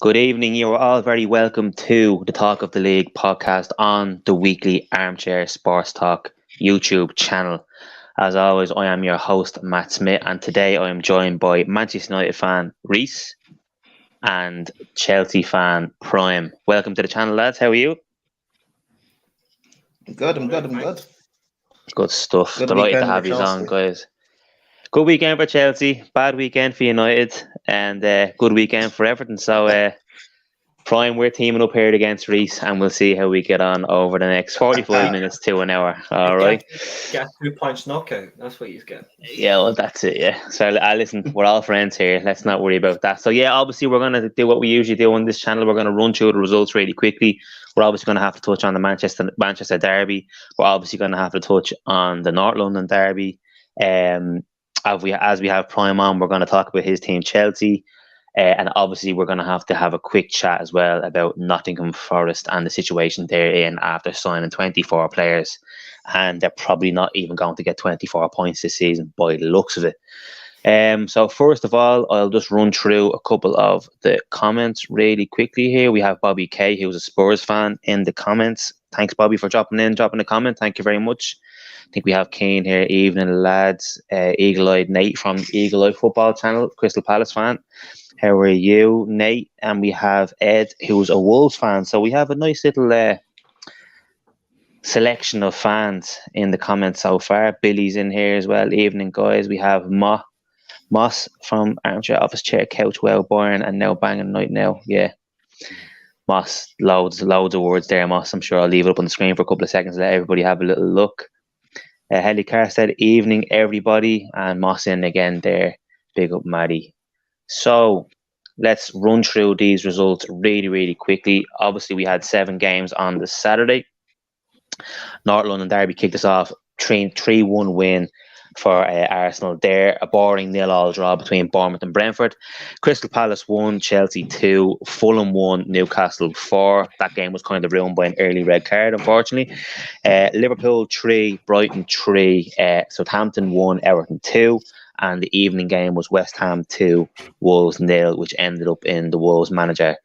Good evening. You are all very welcome to the Talk of the League podcast on the weekly Armchair Sports Talk YouTube channel. As always, I am your host, Matt Smith, and today I am joined by Manchester United fan Reese and Chelsea fan Prime. Welcome to the channel, lads. How are you? I'm good. Good stuff. Good Delighted to weekend in have you on, Chelsea. guys. Good weekend for Chelsea, bad weekend for United, and good weekend for Everton. So, Prime, we're teaming up here against Reese, and we'll see how we get on over the next 45 minutes to an hour. All right. Get a 2 punch knockout. That's what he's getting. Yeah, well, that's it. Yeah. So, listen, we're all friends here. Let's not worry about that. So, yeah, obviously, we're going to do what we usually do on this channel. We're going to run through the results really quickly. We're obviously going to have to touch on the Manchester derby. We're obviously going to have to touch on the North London derby. As we have Prime on, we're going to talk about his team, Chelsea. And obviously, we're going to have a quick chat as well about Nottingham Forest and the situation they're in after signing 24 players. And they're probably not even going to get 24 points this season by the looks of it. So first of all, I'll just run through a couple of the comments really quickly here. We have Bobby K, who's a Spurs fan, in the comments. Thanks, Bobby, for dropping a comment. Thank you very much. I think we have Kane here. Evening, lads. Eagle-eyed Nate from Eagle Eye Football Channel, Crystal Palace fan. How are you, Nate? And we have Ed, who's a Wolves fan. So we have a nice little selection of fans in the comments so far. Billy's in here as well. Evening, guys. We have Moss from Armchair Office Chair Couch, well born, and now banging night now. Yeah. Moss, loads of words there, Moss. I'm sure I'll leave it up on the screen for a couple of seconds to let everybody have a little look. Heli Carr said, evening, everybody. And Moss in again there. Big up, Maddie. So let's run through these results really, really quickly. Obviously, we had 7 games on the Saturday. North London derby kicked us off 3-1 win for Arsenal there. A boring 0-0 draw between Bournemouth and Brentford. Crystal Palace 1, Chelsea 2, Fulham 1, Newcastle 4. That game was kind of ruined by an early red card, unfortunately. Liverpool 3, Brighton 3, Southampton 1, Everton 2. And the evening game was West Ham 2, Wolves 0, which ended up in the Wolves manager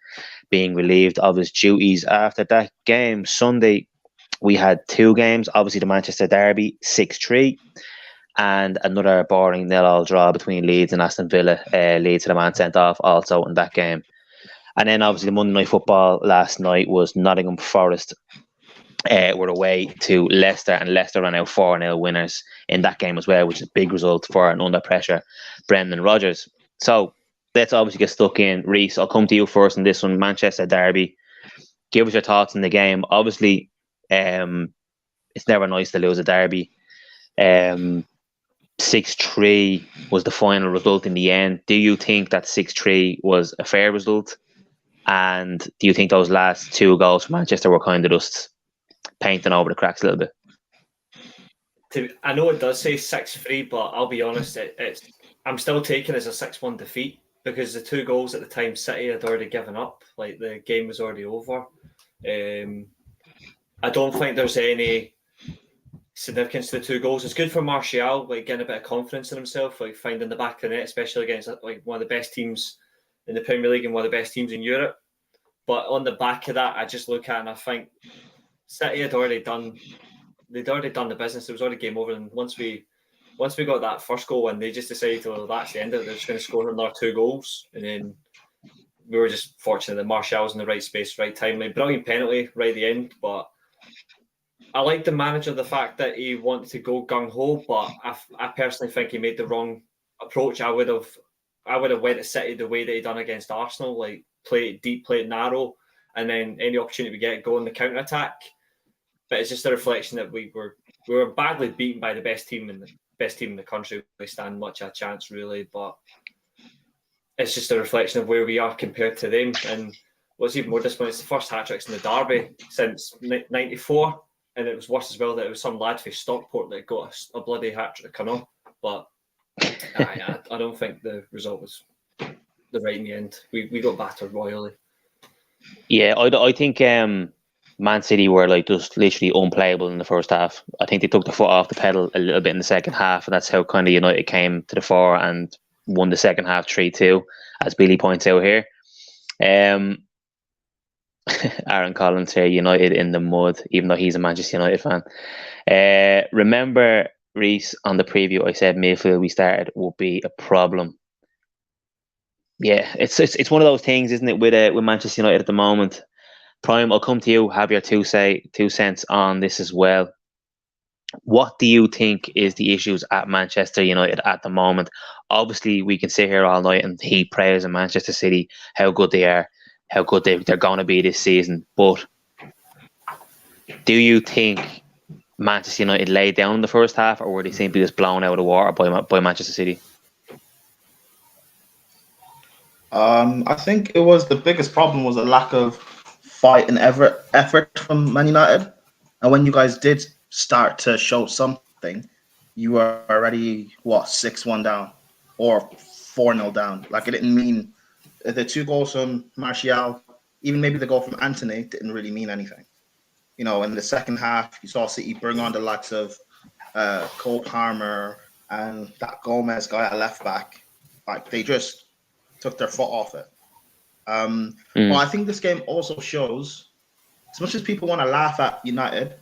being relieved of his duties after that game. Sunday, we had 2 games. Obviously, the Manchester derby, 6-3. And another boring 0-0 draw between Leeds and Aston Villa. Leeds had a man sent off also in that game. And then, obviously, the Monday Night Football last night was Nottingham Forest were away to Leicester, and Leicester ran out 4-0 winners in that game as well, which is a big result for an under pressure Brendan Rodgers. So let's obviously get stuck in. Reese, I'll come to you first on this one. Manchester derby. Give us your thoughts on the game. Obviously, it's never nice to lose a derby. 6-3 was the final result in the end. Do you think that 6-3 was a fair result? And do you think those last 2 goals for Manchester were kind of just painting over the cracks a little bit? I know it does say 6-3, but I'll be honest, I'm still taking it as a 6-1 defeat because the 2 goals at the time City had already given up. Like, the game was already over. I don't think there's any significance to the 2 goals. It's good for Martial, like getting a bit of confidence in himself, like finding the back of the net, especially against like one of the best teams in the Premier League and one of the best teams in Europe. But on the back of that, I just look at it and I think City had already done the business. It was already game over. And once we got that first goal and they just decided, well, that's the end of it. They're just going to score another 2 goals. And then we were just fortunate that Martial was in the right space, right time. Like, brilliant penalty right at the end. But I like the manager, the fact that he wanted to go gung-ho, but I personally think he made the wrong approach. I would have went at City the way that he done against Arsenal, like play it deep, play it narrow, and then any opportunity we get, go on the counter-attack. But it's just a reflection that we were badly beaten by the best team in the country. We stand much a chance, really, but it's just a reflection of where we are compared to them. And what's even more disappointing is the first hat-tricks in the derby since 94, and it was worse as well that it was some lad from Stockport that got a bloody hat-trick, but I don't think the result was the right in the end. We got battered royally. Yeah, I think Man City were like just literally unplayable in the first half. I think they took the foot off the pedal a little bit in the second half, and that's how kind of United came to the fore and won the second half 3-2, as Billy points out here. Um, Aaron Collins here, United in the mud, even though he's a Manchester United fan. Remember, Reese, on the preview, I said midfield we started would be a problem. Yeah, it's one of those things, isn't it, with Manchester United at the moment. Prime, I'll come to you. Have your two cents on this as well. What do you think is the issues at Manchester United at the moment? Obviously, we can sit here all night and heap praise in Manchester City, how good they are, how good they're going to be this season. But do you think Manchester United laid down in the first half, or were they simply just blown out of the water by Manchester City? I think it was the biggest problem was a lack of fight and effort from Man United. And when you guys did start to show something, you were already 6-1 down or 4-0 down. Like, it didn't mean the 2 goals from Martial, even maybe the goal from Antony, didn't really mean anything. In the second half, you saw City bring on the likes of Cole Palmer and that Gomez guy at left back. Like, they just took their foot off it. But I think this game also shows, as much as people want to laugh at United,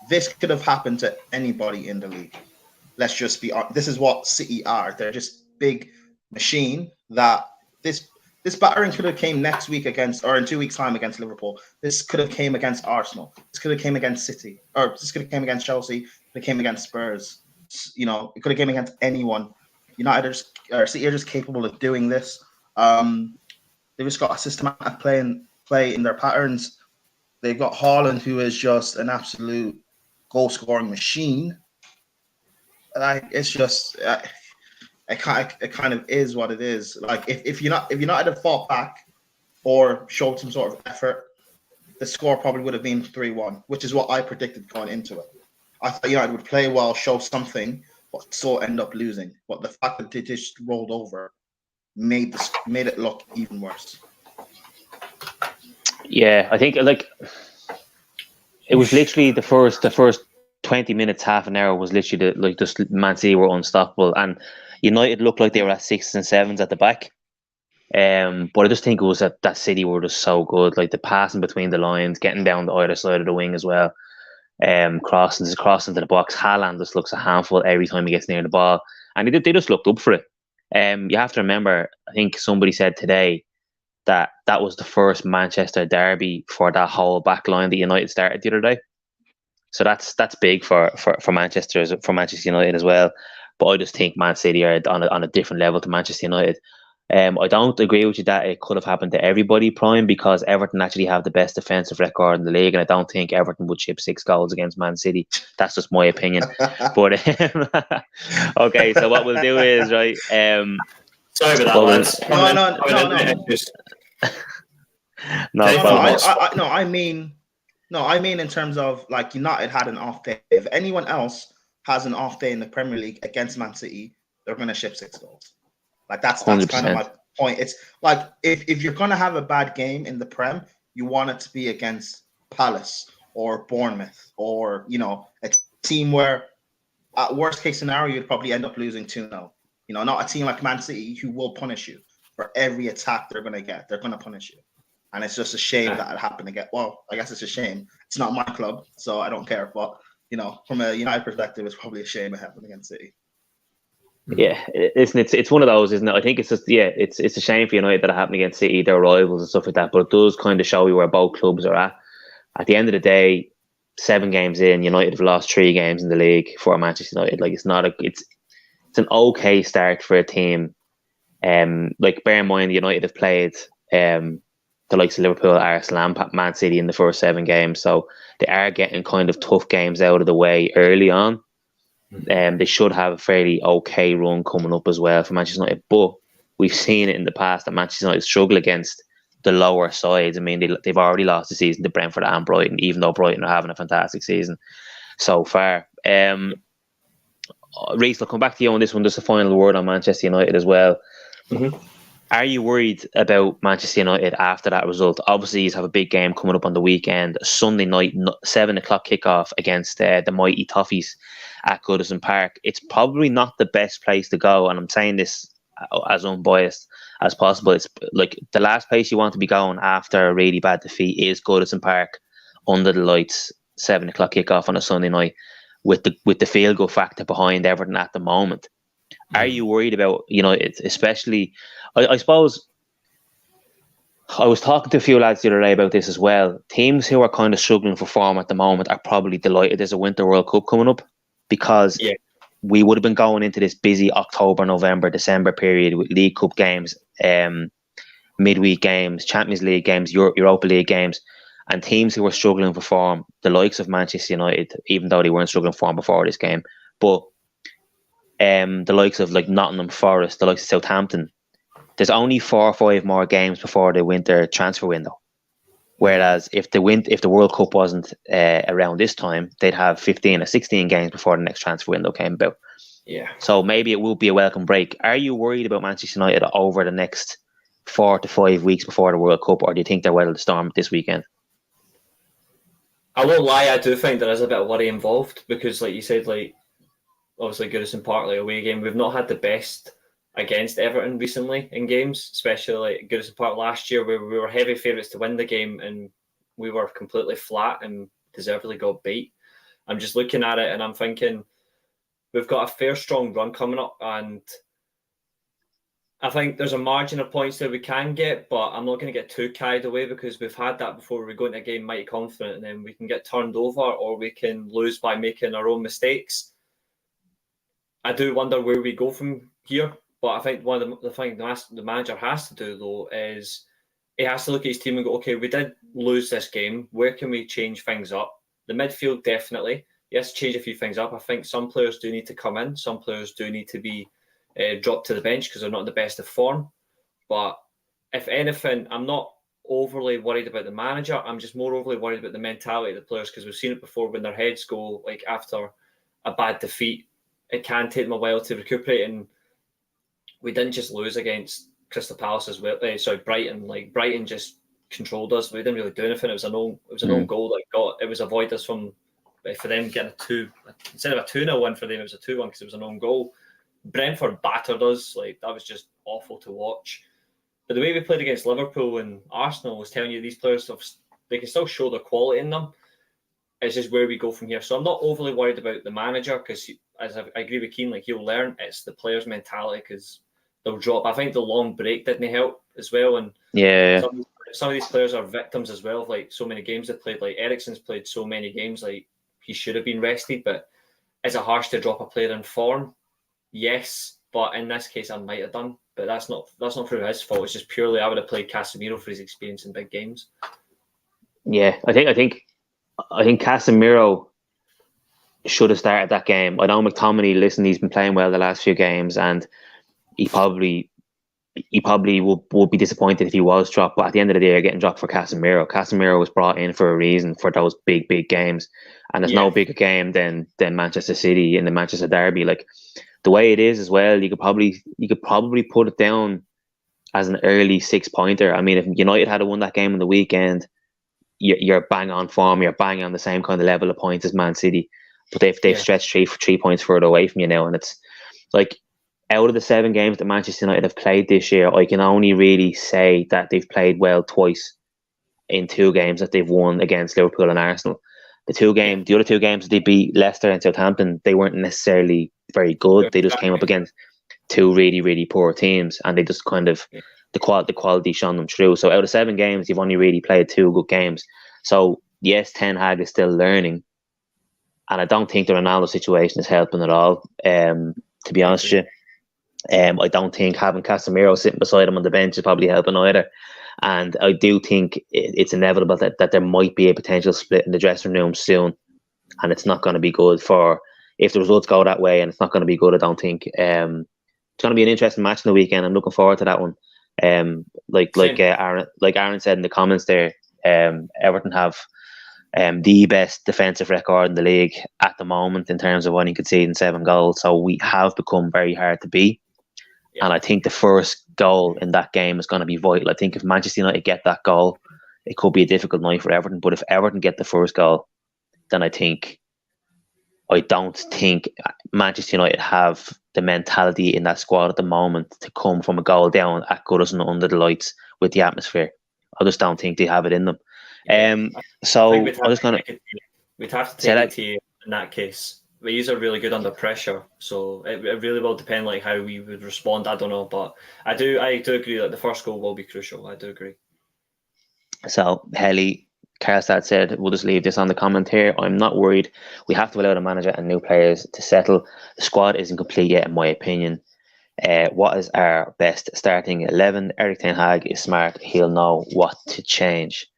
this could have happened to anybody in the league. Let's just be honest. This is what City are. They're just big machine that this battering could have came next week against, or in 2 weeks' time against Liverpool. This could have came against Arsenal. This could have came against City, or this could have came against Chelsea. It could have came against Spurs. It could have came against anyone. United or City are just capable of doing this. They've just got a systematic play in their patterns. They've got Haaland, who is just an absolute goal-scoring machine. Like, it's just, it kind of is what it is. Like, if United had fought back or showed some sort of effort, the score probably would have been 3-1, which is what I predicted going into it. I thought United would play well, show something, but still end up losing. But the fact that they just rolled over made it look even worse. Yeah, I think it was literally the first 20 minutes, half an hour was literally just Man City were unstoppable, and United looked like they were at 6s and 7s at the back. But I just think it was that City were just so good, like the passing between the lines, getting down the either side of the wing as well. Crossing into the box. Haaland just looks a handful every time he gets near the ball, and they just looked up for it. You have to remember, I think somebody said today that was the first Manchester derby for that whole back line that United started the other day. So that's big for Manchester United as well. But I just think Man City are on a different level to Manchester United. I don't agree with you that it could have happened to everybody, Prime, because Everton actually have the best defensive record in the league, and I don't think Everton would chip 6 goals against Man City. That's just my opinion. But okay, so what we'll do is right. Sorry about that, lads. No. I mean in terms of, like, United had an off day. If anyone else has an off day in the Premier League against Man City, they're going to ship 6 goals. Like, that's kind of my point. It's like, if you're going to have a bad game in the Prem, you want it to be against Palace or Bournemouth or, a team where, at worst case scenario, you'd probably end up losing 2-0. Not a team like Man City who will punish you for every attack they're going to get. They're going to punish you. And it's just a shame that it happened again. Well, I guess it's a shame. It's not my club, so I don't care. But, from a United perspective, it's probably a shame it happened against City. Yeah, it's one of those, isn't it? I think it's just, it's a shame for United that it happened against City, their rivals and stuff like that. But it does kind of show you where both clubs are at. At the end of the day, 7 games in, United have lost 3 games in the league for Manchester United. Like, it's an okay start for a team. Like, bear in mind, United have played the likes of Liverpool, Arsenal, and Man City in the first 7 games, so they are getting kind of tough games out of the way early on. They should have a fairly okay run coming up as well for Manchester United. But we've seen it in the past that Manchester United struggle against the lower sides. I mean, they've already lost the season to Brentford and Brighton, even though Brighton are having a fantastic season so far. Reece, I'll come back to you on this one. Just a final word on Manchester United as well. Mm-hmm. Are you worried about Manchester United after that result? Obviously, you have a big game coming up on the weekend, a Sunday night, 7 o'clock kickoff against the mighty Toffees at Goodison Park. It's probably not the best place to go, and I'm saying this as unbiased as possible. It's like the last place you want to be going after a really bad defeat is Goodison Park under the lights, 7 o'clock kickoff on a Sunday night, with the field goal factor behind Everton at the moment. Are you worried about, especially, I suppose, I was talking to a few lads the other day about this as well. Teams who are kind of struggling for form at the moment are probably delighted there's a Winter World Cup coming up, because we would have been going into this busy October, November, December period with League Cup games, midweek games, Champions League games, Europa League games, and teams who were struggling for form, the likes of Manchester United, even though they weren't struggling for form before this game, but the likes of like Nottingham Forest, the likes of Southampton, there's only 4 or 5 more games before the winter transfer window. Whereas if the World Cup wasn't around this time, they'd have 15 or 16 games before the next transfer window came about. Yeah. So maybe it will be a welcome break. Are you worried about Manchester United over the next 4 to 5 weeks before the World Cup, or do you think they're weathering the storm this weekend? I won't lie, I do think there is a bit of worry involved, because like you said, like obviously Goodison Park, like away game, we've not had the best against Everton recently in games, especially like Goodison Park last year, where we were heavy favourites to win the game and we were completely flat and deservedly got beat. I'm just looking at it and I'm thinking we've got a fair strong run coming up, and I think there's a margin of points that we can get, but I'm not going to get too carried away, because we've had that before. We go into a game mighty confident and then we can get turned over, or we can lose by making our own mistakes. I do wonder where we go from here, but I think one of the things the manager has to do, though, is he has to look at his team and go, okay, we did lose this game. Where can we change things up? The midfield, definitely. Yes, change a few things up. I think some players do need to come in. Some players do need to be dropped to the bench because they're not in the best of form. But if anything, I'm not overly worried about the manager. I'm just more overly worried about the mentality of the players, because we've seen it before when their heads go, like after a bad defeat, it can take them a while to recuperate. And we didn't just lose against Crystal Palace as well. Brighton. Like Brighton just controlled us. We didn't really do anything. It was an own goal that it was avoided us from, for them getting a 2, instead of a 2-0 win for them, it was a 2-1 because it was an own goal. Brentford battered us. Like, that was just awful to watch. But the way we played against Liverpool and Arsenal was telling you these players, they can still show the quality in them. It's just where we go from here. So I'm not overly worried about the manager, because as I agree with Keane, like, he'll learn. It's the players' mentality, because they'll drop. I think the long break didn't help as well. And some of these players are victims as well of like so many games they played. Like Eriksen's played so many games, like he should have been rested. But is it harsh to drop a player in form? Yes, but in this case I might have done. But that's not through his fault. It's just purely I would have played Casemiro for his experience in big games. Yeah, I think Casemiro should have started that game. I know McTominay, listen, he's been playing well the last few games, and he probably would be disappointed if he was dropped. But at the end of the day, you're getting dropped for Casemiro. Casemiro was brought in for a reason for those big games, and there's no bigger game than Manchester City in the Manchester derby. Like, the way it is as well, you could probably put it down as an early 6-pointer. I mean, if United had won that game on the weekend, you're bang on form. You're bang on the same kind of level of points as Man City, but they've stretched 3 points further away from you now, and it's like, out of the 7 games that Manchester United have played this year, I can only really say that they've played well twice in 2 games that they've won against Liverpool and Arsenal. The other 2 games that they beat, Leicester and Southampton, they weren't necessarily very good. They just came up against 2 really poor teams, and they just kind of the quality shone them through. So out of 7 games, you've only really played 2 good games. So yes, Ten Hag is still learning, and I don't think the Ronaldo situation is helping at all. To be honest with you. I don't think having Casemiro sitting beside him on the bench is probably helping either. And I do think it's inevitable that there might be a potential split in the dressing room soon. And it's not going to be good if the results go that way, and it's not going to be good, I don't think. It's going to be an interesting match in the weekend. I'm looking forward to that one. Like Aaron said in the comments there, Everton have the best defensive record in the league at the moment in terms of winning, conceding 7 goals. So we have become very hard to beat. Yeah. And I think the first goal in that game is going to be vital. I think if Manchester United get that goal, it could be a difficult night for Everton. But if Everton get the first goal, then I think I don't think Manchester United have the mentality in that squad at the moment to come from a goal down at Goodison under the lights with the atmosphere. I just don't think they have it in them. Yeah. So I think I was going to we'd have to say take it that. to you in that case. These are really good under pressure, so it really will depend like how we would respond. I don't know, but I do agree that the first goal will be crucial. I do agree. So Helly Karstad said, we'll just leave this on the comment here. I'm not worried. We have to allow the manager and new players to settle. The squad isn't complete yet, in my opinion. What is our best starting 11? Eric Ten Hag is smart. He'll know what to change.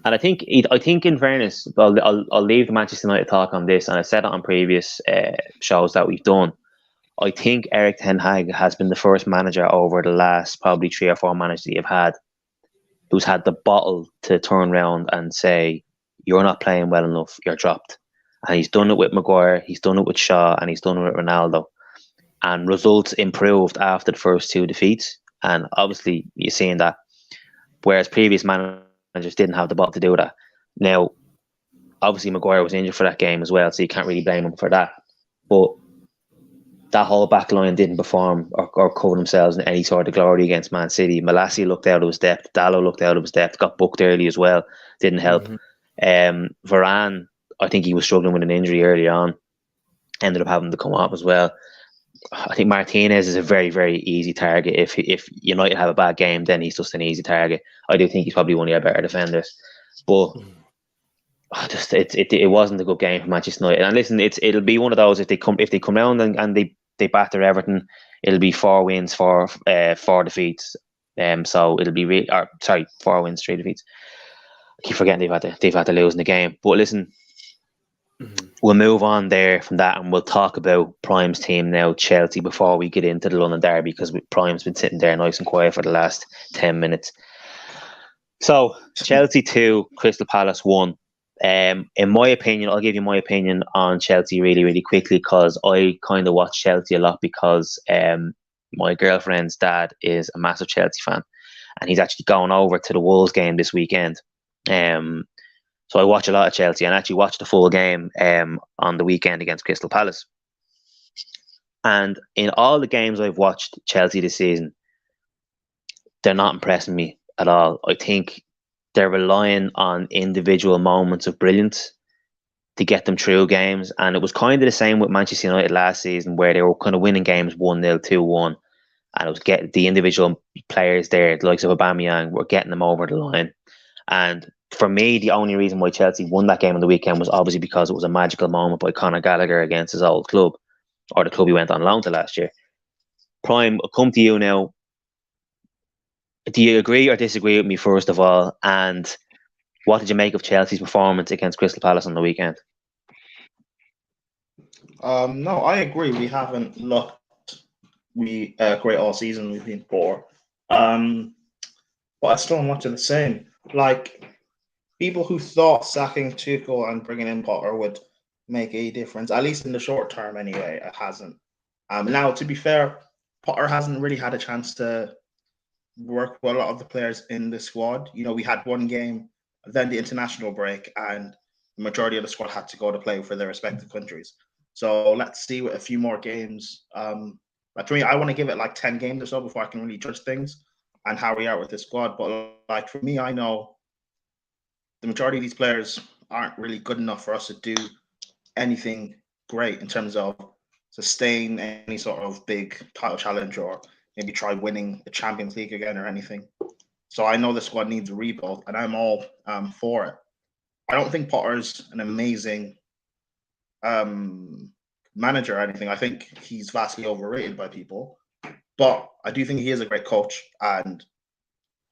And I think in fairness, I'll leave the Manchester United talk on this, and I've said it on previous shows that we've done. I think Eric Ten Hag has been the first manager over the last probably 3 or 4 managers you've had who's had the bottle to turn around and say, you're not playing well enough, you're dropped. And he's done it with Maguire, he's done it with Shaw, and he's done it with Ronaldo. And results improved after the first 2 defeats. And obviously, you're seeing that. Whereas previous managers didn't have the bottle to do that. Now, obviously, Maguire was injured for that game as well, so you can't really blame him for that. But that whole back line didn't perform or cover themselves in any sort of glory against Man City. Malassi looked out of his depth. Dallo looked out of his depth. Got booked early as well. Didn't help. Varane, I think he was struggling with an injury early on. Ended up having to come off as well. I think Martinez is a very, very easy target. If United have a bad game, then he's just an easy target. I do think he's probably one of our better defenders. But it wasn't a good game for Manchester United. And listen, it'll be one of those if they come round and they batter Everton, it'll be 4 wins for 4 defeats. So it'll be 4 wins, 3 defeats. I keep forgetting they've had to lose in the game. But listen, we'll move on there from that, and we'll talk about Prime's team now, Chelsea, before we get into the London Derby, because Prime's been sitting there nice and quiet for the last 10 minutes. So Chelsea 2, Crystal Palace 1. In my opinion, I'll give you my opinion on Chelsea really, really quickly, because I kind of watch Chelsea a lot because my girlfriend's dad is a massive Chelsea fan, and he's actually going over to the Wolves game this weekend. So I watch a lot of Chelsea, and actually watched the full game on the weekend against Crystal Palace. And in all the games I've watched Chelsea this season, they're not impressing me at all. I think they're relying on individual moments of brilliance to get them through games. And it was kind of the same with Manchester United last season, where they were kind of winning games 1-0, 2-1. And it was getting the individual players there, the likes of Aubameyang, were getting them over the line. And for me, the only reason why Chelsea won that game on the weekend was obviously because it was a magical moment by Conor Gallagher against his old club, or the club he went on loan to last year. Prime, I'll come to you now. Do you agree or disagree with me, first of all? And what did you make of Chelsea's performance against Crystal Palace on the weekend? No, I agree. We haven't looked great all season. We've been poor. But I still am watching the same. Like, people who thought sacking Tuchel and bringing in Potter would make a difference, at least in the short term anyway, it hasn't. Now, to be fair, Potter hasn't really had a chance to work with a lot of the players in the squad. You know, we had one game, then the international break, and the majority of the squad had to go to play for their respective countries. So let's see with a few more games. Like for me, I want to give it like 10 games or so before I can really judge things and how we are with this squad. But like for me, I know the majority of these players aren't really good enough for us to do anything great in terms of sustain any sort of big title challenge or maybe try winning the Champions League again or anything. So I know the squad needs a rebuild, and I'm all for it. I don't think Potter's an amazing manager or anything. I think he's vastly overrated by people, but I do think he is a great coach, and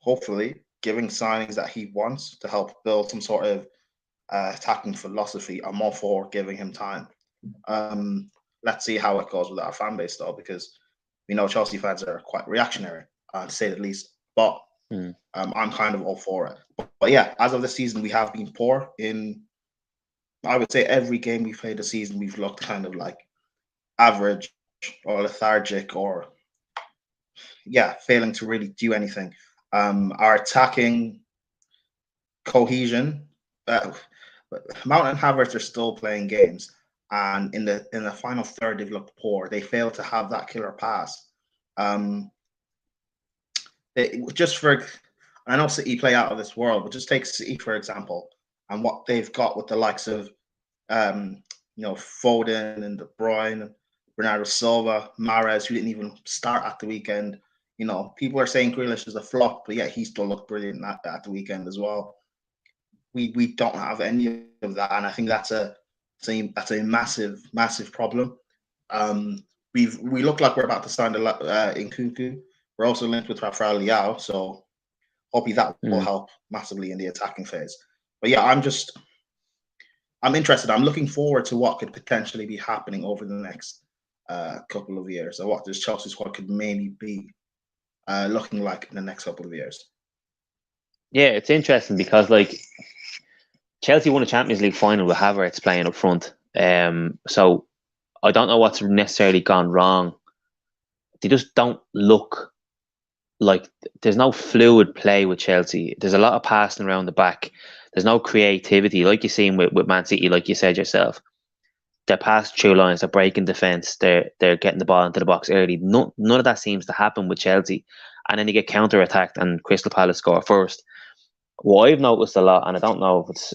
hopefully giving signings that he wants to help build some sort of attacking philosophy. I'm all for giving him time. Let's see how it goes with our fan base, though, because we know Chelsea fans are quite reactionary, to say the least. But I'm kind of all for it. But yeah, as of this season, we have been poor in, I would say, every game we've played this season. We've looked kind of like average or lethargic, or failing to really do anything. Our attacking cohesion, Mount and Havertz are still playing games. and in the final third they've looked poor. They failed to have that killer pass. Just for, I know City play out of this world, but just take City for example, and what they've got with the likes of Foden and De Bruyne, Bernardo Silva, Mahrez, who didn't even start at the weekend. People are saying Grealish is a flop, but yeah, he still looked brilliant at the weekend as well. We don't have any of that, and I think that's a massive problem. We look like we're about to sign in Nkunku. We're also linked with Rafael Leao, so hopefully that will help massively in the attacking phase. But yeah, I'm interested. I'm looking forward to what could potentially be happening over the next couple of years, or what this Chelsea squad could maybe be looking like in the next couple of years. Yeah, it's interesting because like Chelsea won a Champions League final with Havertz playing up front. So I don't know what's necessarily gone wrong. They just don't look like there's no fluid play with Chelsea. There's a lot of passing around the back. There's no creativity, like you've seen with Man City, like you said yourself. They're passing through lines, they're breaking defence, they're getting the ball into the box early. None of that seems to happen with Chelsea. And then you get counter-attacked and Crystal Palace score first. What I've noticed a lot, and I don't know if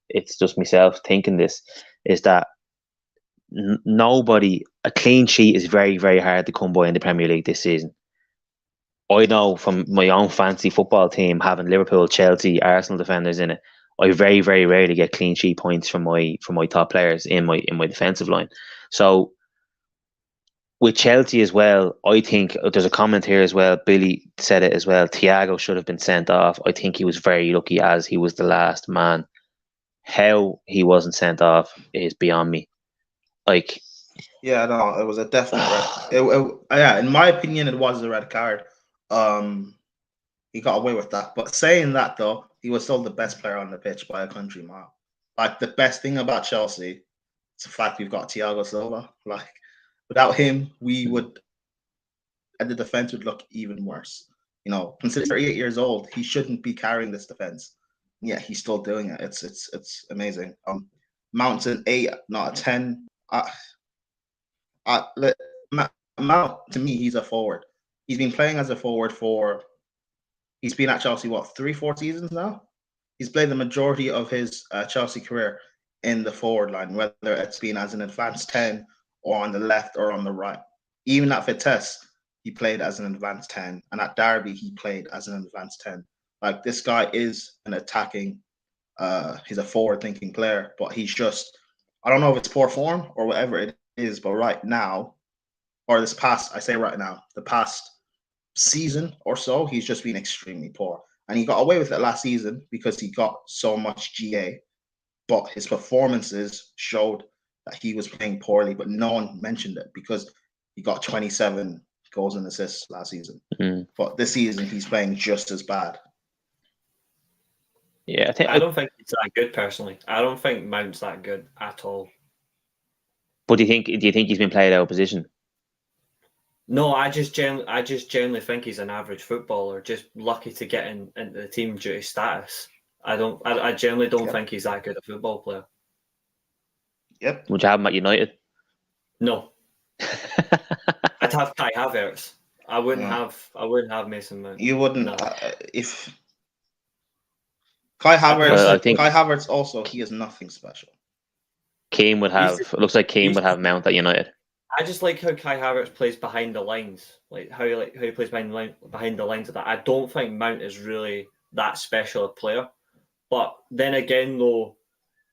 it's just myself thinking this, is that a clean sheet is very, very hard to come by in the Premier League this season. I know from my own fancy football team, having Liverpool, Chelsea, Arsenal defenders in it, I very, very rarely get clean sheet points from my top players in my defensive line. So with Chelsea as well, I think there's a comment here as well. Billy said it as well. Thiago should have been sent off. I think he was very lucky as he was the last man. How he wasn't sent off is beyond me. Yeah, no, it was a definite red. Yeah, in my opinion, it was a red card. He got away with that. But saying that though, he was still the best player on the pitch by a country mile. Like the best thing about Chelsea is the fact we've got Thiago Silva. Like without him, and the defense would look even worse. Considering 38 years old, he shouldn't be carrying this defense. Yeah, he's still doing it. It's amazing. Mount's an 8, not a 10. Mount, to me, he's a forward. He's been playing as a forward he's been at Chelsea, 3-4 seasons now? He's played the majority of his Chelsea career in the forward line, whether it's been as an advanced 10 or on the left or on the right. Even at Vitesse, he played as an advanced 10. And at Derby, he played as an advanced 10. Like, this guy is an attacking, he's a forward-thinking player, but he's just, I don't know if it's poor form or whatever it is, but right now, or the past season or so, he's just been extremely poor. And he got away with it last season because he got so much GA, but his performances showed that he was playing poorly, but no one mentioned it because he got 27 goals and assists last season. But this season, he's playing just as bad. Yeah, I don't think he's that good personally. I don't think Mount's that good at all. But do you think he's been played out of position? No, I just generally think he's an average footballer, just lucky to get into the team due to status. I generally don't think he's that good a football player. Yep. Would you have him at United? No. I'd have Kai Havertz. I wouldn't have Mason Mount. You wouldn't if Kai Havertz. Kai Havertz also, he is nothing special. Keane would have. It looks like Keane would have Mount at United. I just like how Kai Havertz plays behind the lines, how he plays behind the lines of that. I don't think Mount is really that special a player. But then again, though,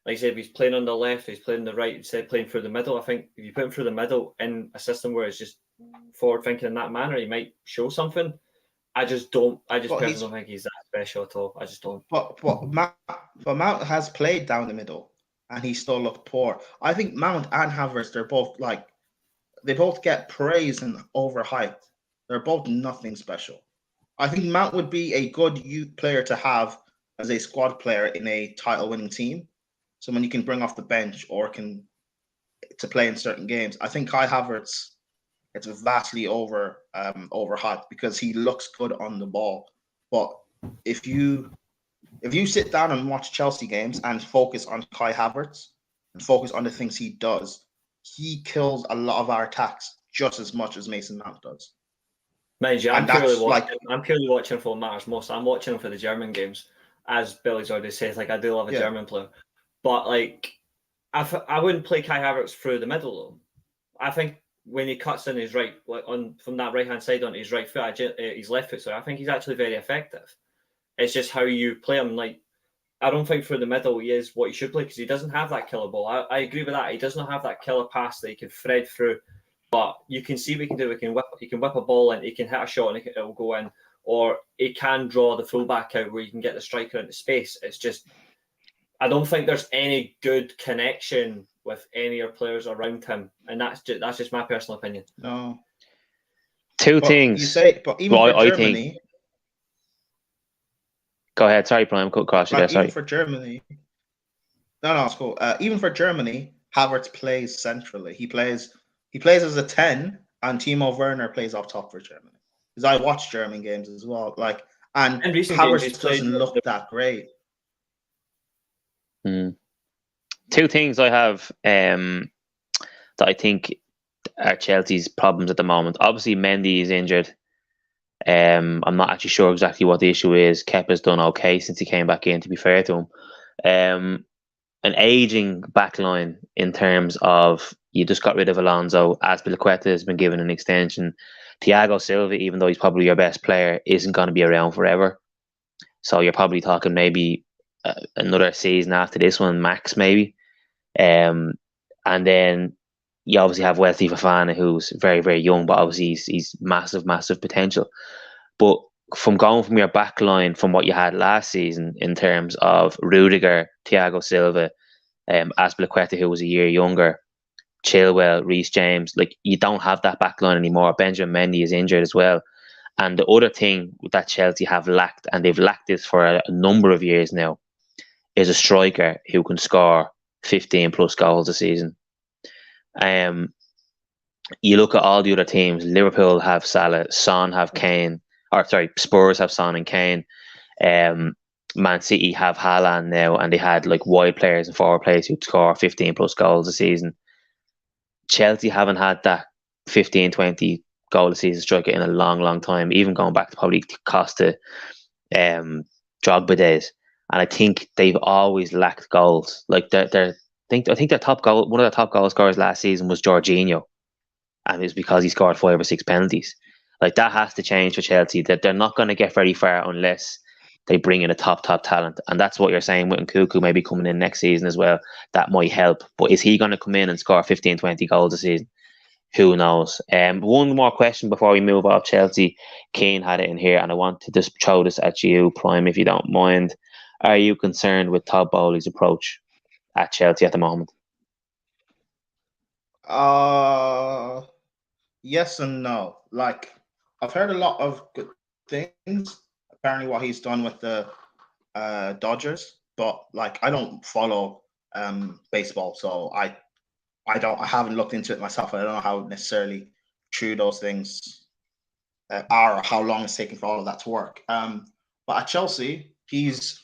like I said, if he's playing on the left, he's playing on the right, instead of playing through the middle, I think if you put him through the middle in a system where it's just forward thinking in that manner, he might show something. I personally don't think he's that special at all. I just don't. But Mount has played down the middle and he still looked poor. I think Mount and Havertz, they both get praise and overhyped. They're both nothing special. I think Mount would be a good youth player to have as a squad player in a title-winning team. Someone you can bring off the bench or to play in certain games. I think Kai Havertz, it's vastly overhyped because he looks good on the ball. But if you sit down and watch Chelsea games and focus on Kai Havertz, and focus on the things he does, he kills a lot of our attacks just as much as Mason Mount does. Mind you, And that's like, I'm purely watching for what matters most. I'm watching him for the German games, as Billy's already said. Like, I do love a German player, but like, I wouldn't play Kai Havertz through the middle though. I think when he cuts in his right, like from that right hand side onto his right foot, his left foot. So I think he's actually very effective. It's just how you play him. Like, I don't think through the middle he is what he should play because he doesn't have that killer ball. I agree with that. He does not have that killer pass that he can thread through. But you can see what he can do. He can whip a ball in. He can hit a shot and it will go in. Or he can draw the fullback out where you can get the striker into space. It's just, I don't think there's any good connection with any of the players around him, and that's just my personal opinion. No. Two things. You say, but even for Germany. Go ahead. Sorry, Brian. Cut across you there. Sorry. Even for Germany. No, it's cool. Even for Germany, Havertz plays centrally. He plays as a 10, and Timo Werner plays up top for Germany. Because I watch German games as well. Like, and Havertz doesn't look that great. Two things I have that I think are Chelsea's problems at the moment. Obviously, Mendy is injured. I'm not actually sure exactly what the issue is. Kepa's done okay since he came back in, to be fair to him. An aging backline in terms of you just got rid of Alonso. Azpilicueta has been given an extension. Thiago Silva, even though he's probably your best player, isn't going to be around forever. So you're probably talking maybe another season after this one, max maybe. And then you obviously have Wesley Fofana, who's very, very young, but obviously he's massive, massive potential. But from going from your back line from what you had last season in terms of Rudiger, Thiago Silva, Azpilicueta, who was a year younger, Chilwell, Reece James, like you don't have that back line anymore. Benjamin Mendy is injured as well. And the other thing that Chelsea have lacked, and they've lacked this for a number of years now, is a striker who can score 15 plus goals a season. You look at all the other teams. Liverpool have Salah, Son have Kane, Spurs have Son and Kane. Man City have Haaland now, and they had like wide players and forward players who score 15 plus goals a season. Chelsea haven't had that 15, 20 goal a season striker in a long, long time, even going back to probably Costa, Drogba days. And I think they've always lacked goals. Like I think their top goal, one of their top goal scorers last season was Jorginho, and it was because he scored 5 or 6 penalties. Like that has to change for Chelsea. That they're not going to get very far unless they bring in a top talent, and that's what you're saying with Nkunku maybe coming in next season as well. That might help, but is he going to come in and score 15, 20 goals a season? Who knows? One more question before we move off Chelsea. Keane had it in here, and I want to just throw this at you, Prime, if you don't mind. Are you concerned with Todd Bowley's approach at Chelsea at the moment? Yes and no. Like, I've heard a lot of good things. Apparently, what he's done with the Dodgers, but like, I don't follow baseball, so I haven't looked into it myself. I don't know how necessarily true those things are, or how long it's taking for all of that to work. But at Chelsea, he's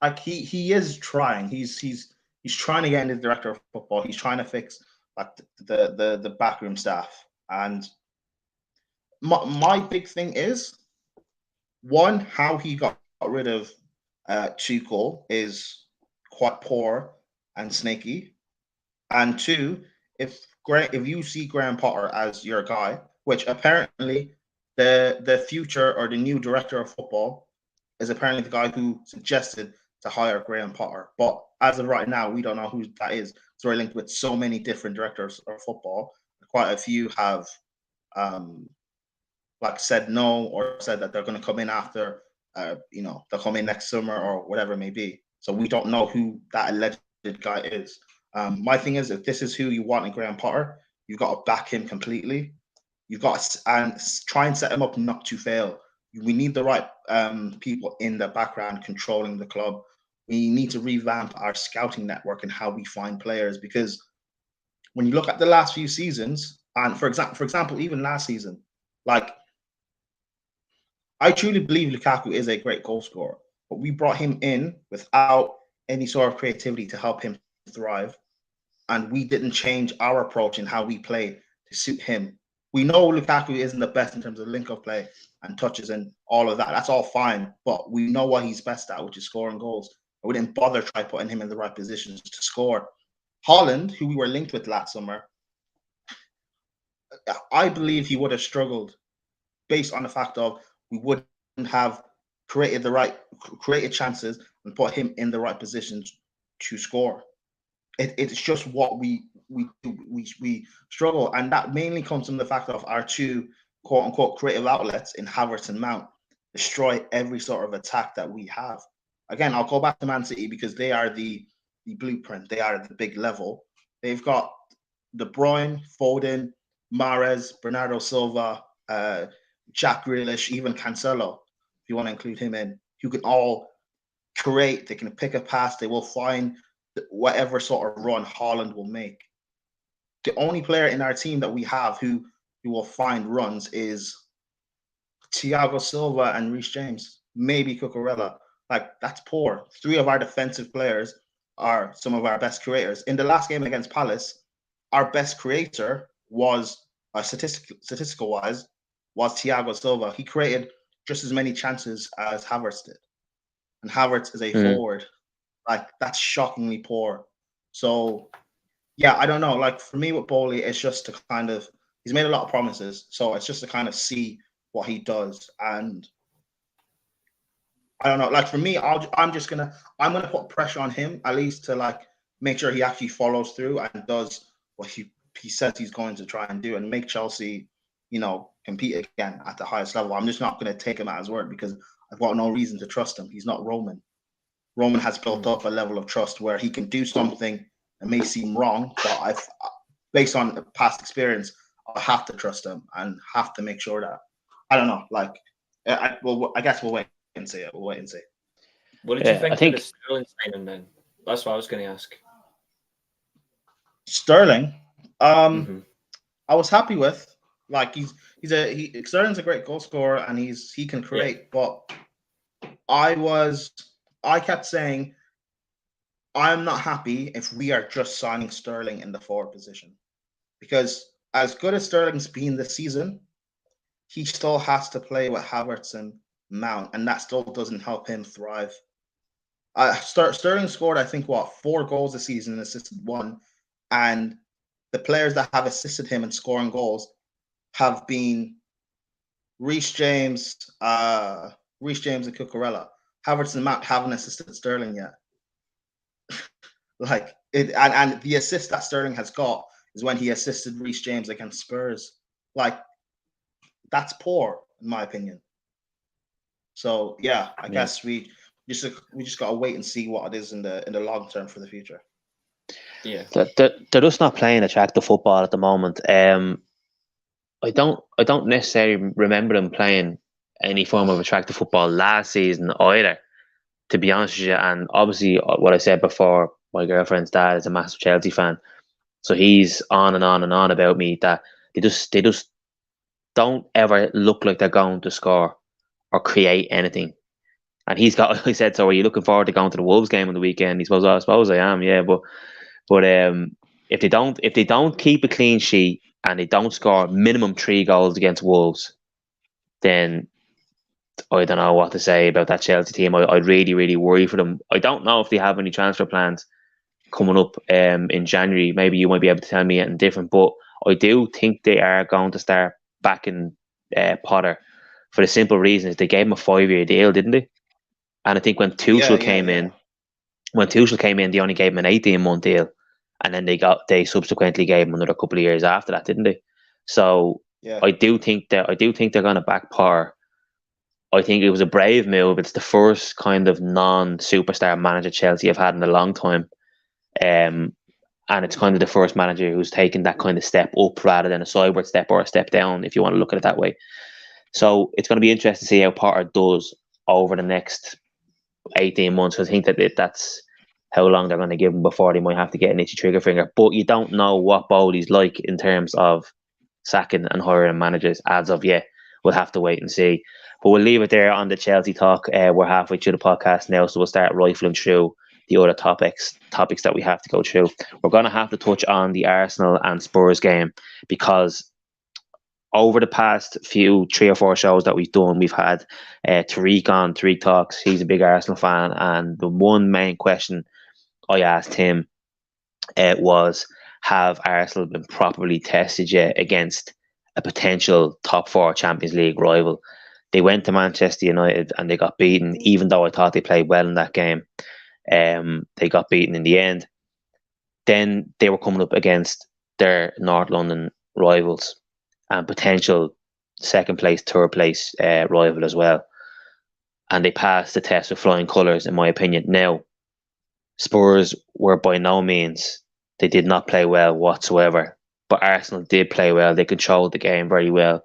like he is trying. He's trying to get into the director of football. He's trying to fix like the backroom staff. And my big thing is, one, how he got rid of Tuchel is quite poor and snaky. And two, if you see Graham Potter as your guy, which apparently the future or the new director of football is apparently the guy who suggested to hire Graham Potter. But as of right now, we don't know who that is. So we're linked with so many different directors of football. Quite a few have like said no, or said that they're going to come in after, they'll come in next summer or whatever it may be. So we don't know who that alleged guy is. My thing is, if this is who you want in Graham Potter, you've got to back him completely. You've got to try and set him up not to fail. We need the right people in the background controlling the club. We need to revamp our scouting network and how we find players, because when you look at the last few seasons, and for example, even last season, like, I truly believe Lukaku is a great goal scorer, but we brought him in without any sort of creativity to help him thrive. And we didn't change our approach in how we play to suit him. We know Lukaku isn't the best in terms of link-up play and touches and all of that. That's all fine, but we know what he's best at, which is scoring goals. And we didn't bother try putting him in the right positions to score. Haaland, who we were linked with last summer, I believe he would have struggled based on the fact of we wouldn't have created chances and put him in the right positions to score. It's just what we struggle, and that mainly comes from the fact of our two quote unquote creative outlets in Havertz and Mount destroy every sort of attack that we have. Again, I'll go back to Man City because they are the blueprint. They are the big level. They've got De Bruyne, Foden, Mahrez, Bernardo Silva, Jack Grealish, even Cancelo, if you want to include him in, who can all create. They can pick a pass. They will find whatever sort of run Haaland will make. The only player in our team that we have who will find runs is Thiago Silva and Reece James, maybe Cucurella. Like, that's poor. Three of our defensive players are some of our best creators. In the last game against Palace, our best creator was, statistical wise, was Thiago Silva. He created just as many chances as Havertz did. And Havertz is a forward. Like, that's shockingly poor. So, yeah, I don't know. Like, for me with Bowley, it's just to kind of, he's made a lot of promises. So it's just to kind of see what he does. And I don't know. Like, for me, I'm going to put pressure on him, at least to, like, make sure he actually follows through and does what he says he's going to try and do and make Chelsea, compete again at the highest level. I'm just not going to take him at his word because I've got no reason to trust him. He's not Roman. Roman has built up a level of trust where he can do something that may seem wrong, but based on past experience, I have to trust him and have to make sure that, I don't know, like, I guess we'll wait and see it. We'll wait and see. What did you think of the Sterling signing then? That's what I was going to ask. Sterling, I was happy with. Like, Sterling's a great goal scorer and he can create, but I kept saying, I'm not happy if we are just signing Sterling in the forward position. Because as good as Sterling's been this season, he still has to play with Havertz and Mount, and that still doesn't help him thrive. Sterling scored, I think, 4 goals this season and assisted 1. And the players that have assisted him in scoring goals have been Reece James and Cucurella. Havertz and Mount haven't assisted Sterling yet. Like, and the assist that Sterling has got is when he assisted Reece James against Spurs. Like, that's poor in my opinion. So yeah, I guess we just gotta wait and see what it is in the long term for the future. Yeah, they're just not playing attractive football at the moment. I don't necessarily remember them playing any form of attractive football last season either, to be honest with you. And obviously, what I said before, my girlfriend's dad is a massive Chelsea fan, so he's on and on and on about me that they just don't ever look like they're going to score or create anything. And he said, so are you looking forward to going to the Wolves game on the weekend? He suppose, I suppose I am, yeah. But if they don't keep a clean sheet and they don't score minimum 3 goals against Wolves, then I don't know what to say about that Chelsea team. I really, really worry for them. I don't know if they have any transfer plans coming up in January. Maybe you might be able to tell me anything different, but I do think they are going to start backing Potter for the simple reason is they gave him a 5-year deal, didn't they? And I think when Tuchel came in, they only gave him an 18-month deal, and then they subsequently gave him another couple of years after that, didn't they? So I do think they're going to back Potter. I think it was a brave move. It's the first kind of non-superstar manager Chelsea have had in a long time. And it's kind of the first manager who's taken that kind of step up rather than a sideward step or a step down, if you want to look at it that way. So it's going to be interesting to see how Potter does over the next 18 months. I think that's how long they're going to give him before they might have to get an itchy trigger finger. But you don't know what Bowley's like in terms of sacking and hiring managers as of yet. We'll have to wait and see. But we'll leave it there on the Chelsea talk. We're halfway through the podcast now, so we'll start rifling through the other topics that we have to go through. We're going to have to touch on the Arsenal and Spurs game, because over the past 3 or 4 shows that we've done, we've had Tariq on, Tariq Talks. He's a big Arsenal fan, and the one main question I asked him was, have Arsenal been properly tested yet against a potential top 4 Champions League rival? They went to Manchester United and they got beaten, even though I thought they played well in that game. They got beaten in the end. Then they were coming up against their North London rivals and potential second place, third place rival as well. And they passed the test with flying colours, in my opinion. Now, Spurs were by no means, they did not play well whatsoever. But Arsenal did play well. They controlled the game very well.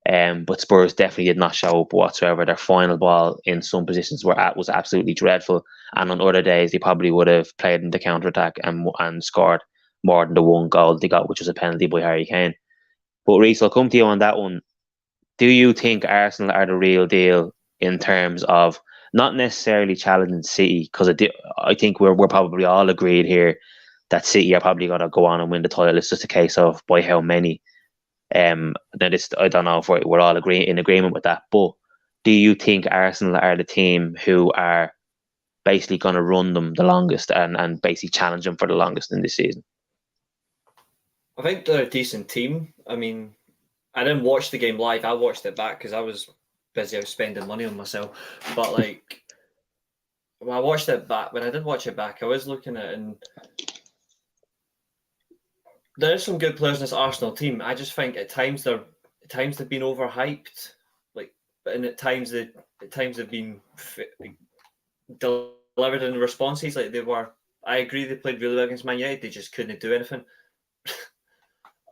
But Spurs definitely did not show up whatsoever. Their final ball in some positions was absolutely dreadful. And on other days, they probably would have played in the counter-attack and scored more than the one goal they got, which was a penalty by Harry Kane. But Reece, I'll come to you on that one. Do you think Arsenal are the real deal in terms of not necessarily challenging City? Because I think we're probably all agreed here that City are probably going to go on and win the title. It's just a case of by how many. Then I don't know if we're all in agreement with that. But do you think Arsenal are the team who are basically going to run them the longest and basically challenge them for the longest in this season? I think they're a decent team. I mean, I didn't watch the game live. I watched it back because I was busy. I was spending money on myself. But like, when I watched it back, when I did watch it back, I was looking at it, and there's some good players in this Arsenal team. I just think at times they've been overhyped, and at times they've been delivered in responses. Like they were. I agree they played really well against Man United. They just couldn't do anything.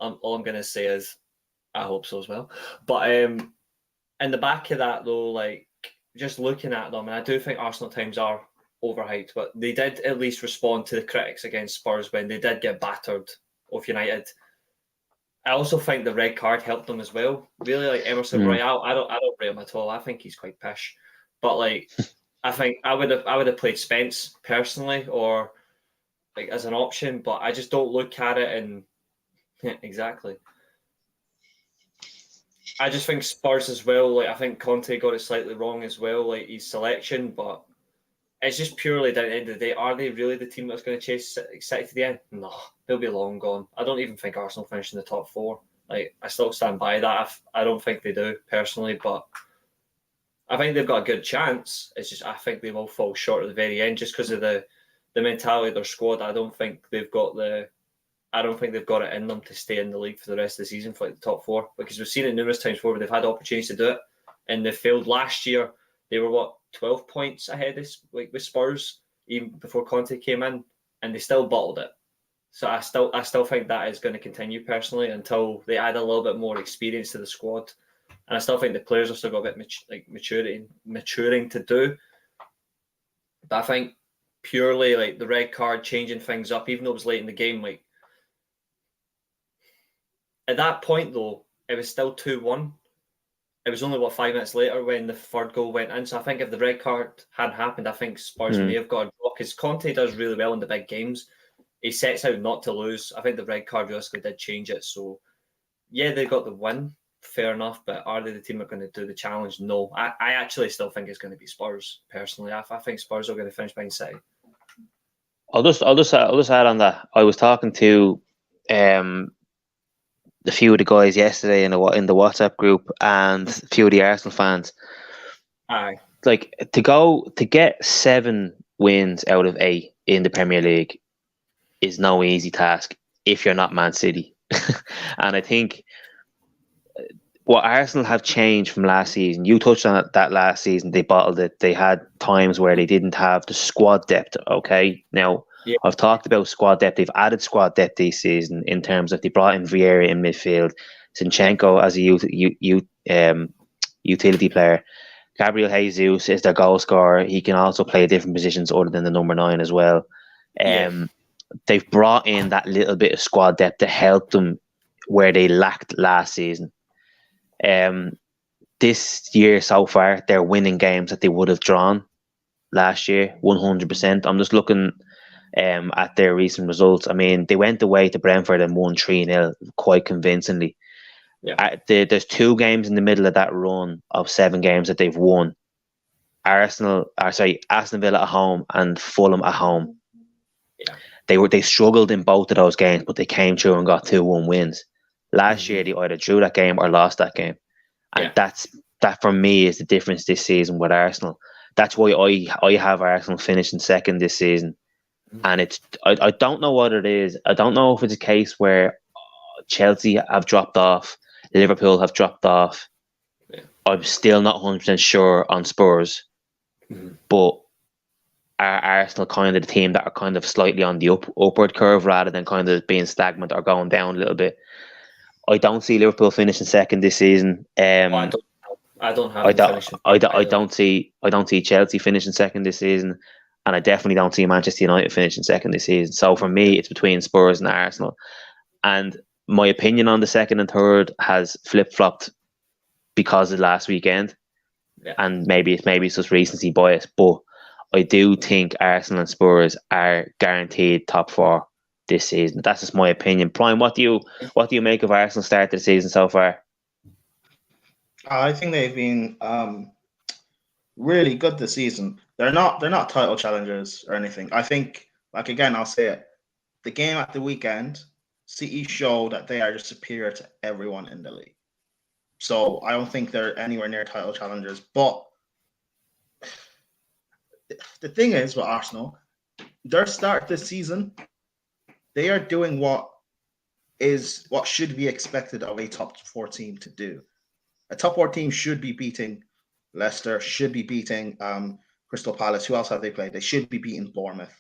All I'm gonna say is, I hope so as well. But in the back of that though, like just looking at them, and I do think Arsenal times are overhyped, but they did at least respond to the critics against Spurs when they did get battered of United. I also think the red card helped them as well. Really, like Emerson Royale, I don't rate him at all. I think he's quite pish. But like, I think I would have played Spence personally, or like as an option. But I just don't look at it and exactly. I just think Spurs as well. Like I think Conte got it slightly wrong as well, like his selection. But it's just purely down at the end of the day. Are they really the team that's going to chase City to the end? No, they'll be long gone. I don't even think Arsenal finish in the top 4. Like I still stand by that. I don't think they do personally, but I think they've got a good chance. It's just I think they will fall short at the very end just because of the mentality of their squad. I don't think they've got it in them to stay in the league for the rest of the season for like the top 4, because we've seen it numerous times before where they've had opportunities to do it and they failed. Last year they were 12 points ahead with Spurs even before Conte came in, and they still bottled it. So I still think that is going to continue personally until they add a little bit more experience to the squad, and I still think the players have still got a bit maturing to do. But I think purely like the red card changing things up, even though it was late in the game, like at that point though, it was still 2-1. It was only 5 minutes later when the third goal went in. So I think if the red card hadn't happened, I think Spurs may have got a draw, because Conte does really well in the big games. He sets out not to lose. I think the red card realistically did change it. So yeah, they got the win, fair enough. But are they the team that are going to do the challenge? No, I actually still think it's going to be Spurs. Personally, I think Spurs are going to finish behind City. I'll just add on that. I was talking to a few of the guys yesterday in the WhatsApp group and a few of the Arsenal fans. Aye. Like to get 7 wins out of 8 in the Premier League is no easy task if you're not Man City. And I think what Arsenal have changed from last season, you touched on it, that last season they bottled it. They had times where they didn't have the squad depth. Okay, now yeah. I've talked about squad depth. They've added squad depth this season in terms of they brought in Vieira in midfield, Zinchenko as a utility player. Gabriel Jesus is their goal scorer. He can also play different positions other than the number 9 as well. They've brought in that little bit of squad depth to help them where they lacked last season. This year so far, they're winning games that they would have drawn last year, 100%. I'm just looking at their recent results. I mean, they went away to Brentford and won 3-0 quite convincingly. Yeah. There's 2 games in the middle of that run of 7 games that they've won. Aston Villa at home and Fulham at home. Yeah. They struggled in both of those games, but they came through and got 2-1 wins. Last year they either drew that game or lost that game. And that for me is the difference this season with Arsenal. That's why I have Arsenal finishing second this season. And I don't know what it is. I don't know if it's a case where Chelsea have dropped off, Liverpool have dropped off. Yeah. I'm still not 100% sure on Spurs. But are Arsenal kind of the team that are kind of slightly on the upward curve rather than kind of being stagnant or going down a little bit? I don't see Liverpool finishing second this season. I don't have them finishing. I don't see Chelsea finishing second this season, and I definitely don't see Manchester United finishing second this season. So for me, it's between Spurs and Arsenal. And my opinion on the second and third has flip flopped because of last weekend, and maybe it's just recency bias, but I do think Arsenal and Spurs are guaranteed top 4 this season. That's just my opinion. Brian, what do you make of Arsenal's start to the season so far? I think they've been really good this season. They're not title challengers or anything. I think, like, again, I'll say it. The game at the weekend, City showed that they are just superior to everyone in the league. So I don't think they're anywhere near title challengers. But the thing is with Arsenal, their start this season, they are doing what should be expected of a top 4 team to do. A top 4 team should be beating Leicester, should be beating Crystal Palace. Who else have they played? They should be beating Bournemouth.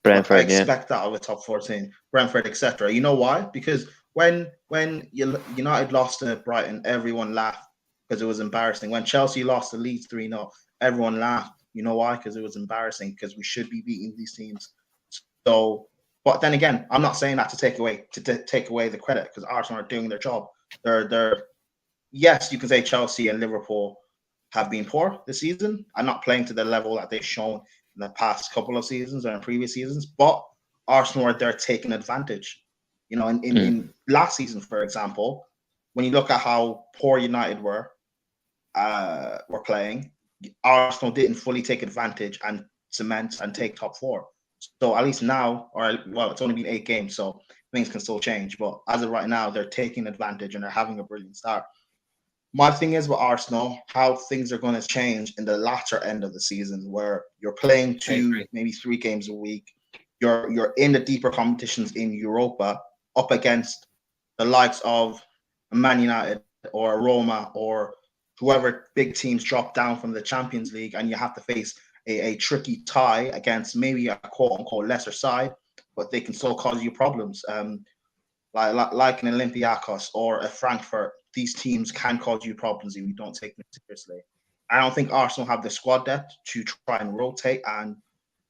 Brentford, I expect that of a top 4 team. Brentford, etc. You know why? Because when United lost to Brighton, everyone laughed because it was embarrassing. When Chelsea lost to Leeds 3-0, everyone laughed. You know why? Because it was embarrassing, because we should be beating these teams. So, but then again, I'm not saying that to take away the credit, because Arsenal are doing their job. They're yes, you can say Chelsea and Liverpool have been poor this season and not playing to the level that they've shown in the past couple of seasons or in previous seasons, but Arsenal are there taking advantage. You know, in last season, for example, when you look at how poor United were playing, Arsenal didn't fully take advantage and cement and take top 4. So at least now, it's only been 8 games, so things can still change. But as of right now, they're taking advantage and they're having a brilliant start. My thing is with Arsenal, how things are going to change in the latter end of the season, where you're playing 2, maybe 3 games a week. You're in the deeper competitions in Europa, up against the likes of Man United or Roma or whoever big teams drop down from the Champions League, and you have to face a tricky tie against maybe a quote-unquote lesser side, but they can still cause you problems. Like an Olympiacos or a Frankfurt, these teams can cause you problems if you don't take them seriously. I don't think Arsenal have the squad depth to try and rotate. And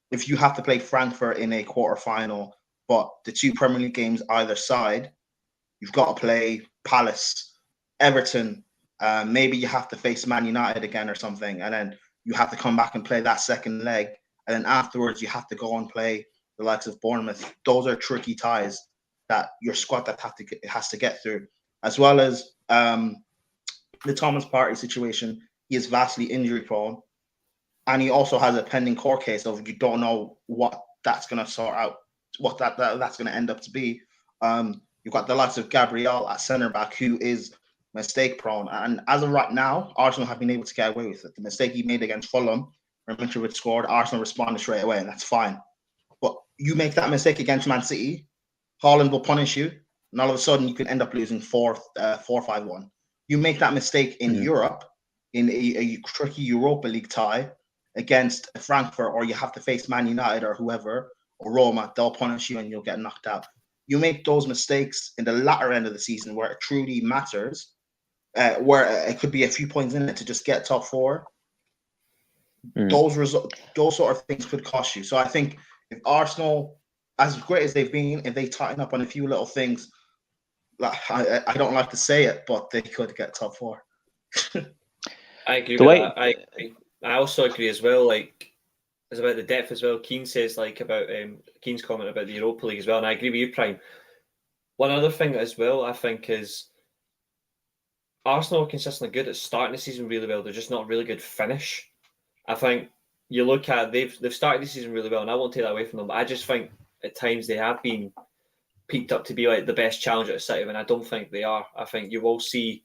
if you have to play Frankfurt in a quarterfinal, but the 2 Premier League games either side, you've got to play Palace, Everton. Maybe you have to face Man United again or something, and then you have to come back and play that second leg, and then afterwards you have to go and play the likes of Bournemouth. Those are tricky ties that your squad has to get through, as well as the Thomas Partey situation. He is vastly injury prone, and he also has a pending court case of you don't know what that's going to sort out, what that's going to end up to be. You've got the likes of Gabriel at centre back, who is mistake prone, and as of right now, Arsenal have been able to get away with it. The mistake he made against Fulham, when Mitrovic scored, Arsenal responded straight away, and that's fine. But you make that mistake against Man City, Haaland will punish you, and all of a sudden you can end up losing 4-5-1. You make that mistake in Europe, in a tricky Europa League tie against Frankfurt, or you have to face Man United or whoever, or Roma, they'll punish you and you'll get knocked out. You make those mistakes in the latter end of the season where it truly matters, where it could be a few points in it to just get top 4. Those sort of things could cost you. So I think if Arsenal, as great as they've been, if they tighten up on a few little things, like I don't like to say it, but they could get top 4. I agree with that. I also agree as well. Like, is about the depth as well. Keane says about Keane's comment about the Europa League as well, and I agree with you, Prime. One other thing as well, I think, is Arsenal are consistently good at starting the season really well. They're just not a really good finish. I think you look at they've started the season really well, and I won't take that away from them. But I just think at times they have been peaked up to be like the best challenger at City, and I don't think they are. I think you will see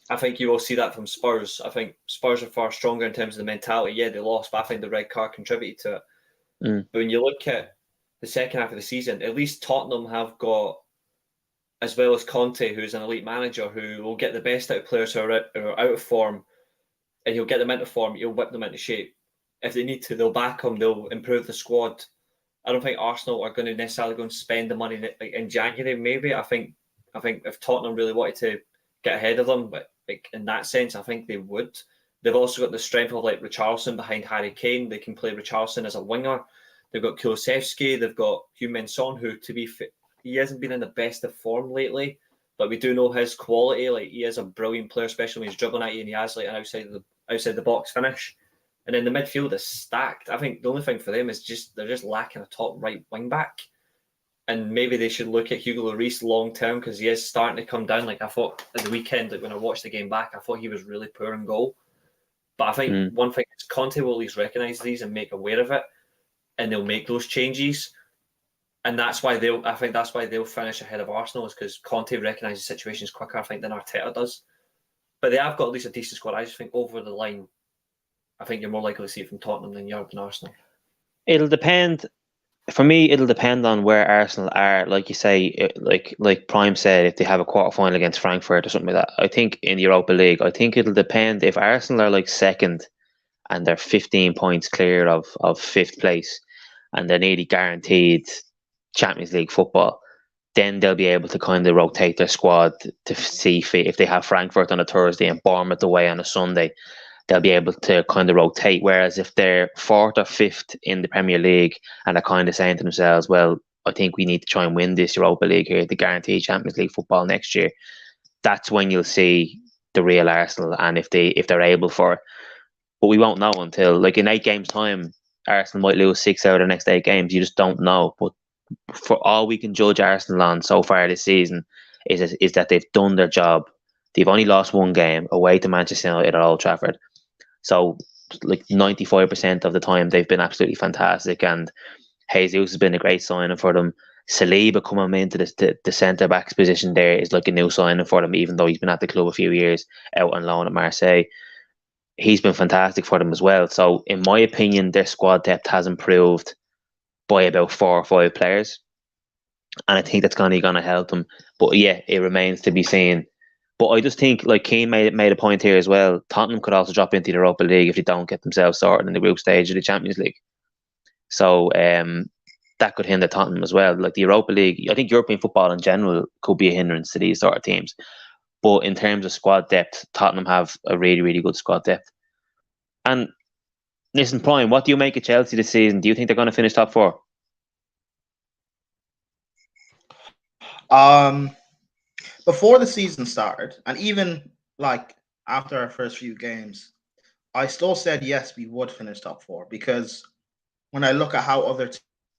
that from Spurs. I think Spurs are far stronger in terms of the mentality. Yeah, they lost, but I think the red card contributed to it. But when you look at the second half of the season, at least Tottenham have got, as well as Conte, who's an elite manager who will get the best out of players who are out of form, and he'll get them into form, he'll whip them into shape. If they need to, they'll back them, they'll improve the squad. I don't think Arsenal are going to necessarily go and spend the money in January, maybe. I think if Tottenham really wanted to get ahead of them, but in that sense, I think they would. They've also got the strength of Richarlison behind Harry Kane. They can play Richarlison as a winger. They've got Kulusevski. They've got Heung-min Son, who, to be fit, he hasn't been in the best of form lately, but we do know his quality. He is a brilliant player, especially when he's dribbling at you and he has an outside the box finish. And then the midfield is stacked. I think the only thing for them is they're just lacking a top right wing back. And maybe they should look at Hugo Lloris long term because he is starting to come down. I thought at the weekend, when I watched the game back, I thought he was really poor in goal. But I think one thing is Conte will at least recognise these and make aware of it, and they'll make those changes. And that's why they'll finish ahead of Arsenal, is because Conte recognises situations quicker, I think, than Arteta does. But they have got at least a decent squad. I just think over the line, I think you're more likely to see it from Tottenham than Europe and Arsenal. It'll depend. For me, it'll depend on where Arsenal are. Like you say, like Prime said, if they have a quarter final against Frankfurt or something like that. I think in the Europa League, I think it'll depend. If Arsenal are second and they're 15 points clear of fifth place and they're nearly guaranteed Champions League football, then they'll be able to kind of rotate their squad to see if they have Frankfurt on a Thursday and Bournemouth away on a Sunday. They'll be able to kind of rotate. Whereas if they're fourth or fifth in the Premier League and are kind of saying to themselves, well, I think we need to try and win this Europa League here to guarantee Champions League football next year, that's when you'll see the real Arsenal and if they're able for it. But we won't know until in 8 games' time, Arsenal might lose 6 out of the next 8 games. You just don't know. But for all we can judge Arsenal on so far this season is that they've done their job. They've only lost 1 game away to Manchester United at Old Trafford. So 95% of the time they've been absolutely fantastic, and Jesus has been a great signing for them. Saliba coming into the centre backs position there is a new signing for them, even though he's been at the club a few years out on loan at Marseille. He's been fantastic for them as well. So in my opinion, their squad depth has improved by about 4 or 5 players, and I think that's going to help them. But yeah, it remains to be seen. But I just think, Keane made a point here as well, Tottenham could also drop into the Europa League if they don't get themselves sorted in the group stage of the Champions League. So that could hinder Tottenham as well. The Europa League, I think European football in general could be a hindrance to these sort of teams. But in terms of squad depth, Tottenham have a really, really good squad depth. And listen, Prime, what do you make of Chelsea this season? Do you think they're going to finish top 4? Before the season started, and even after our first few games, I still said yes, we would finish top 4, because when I look at how other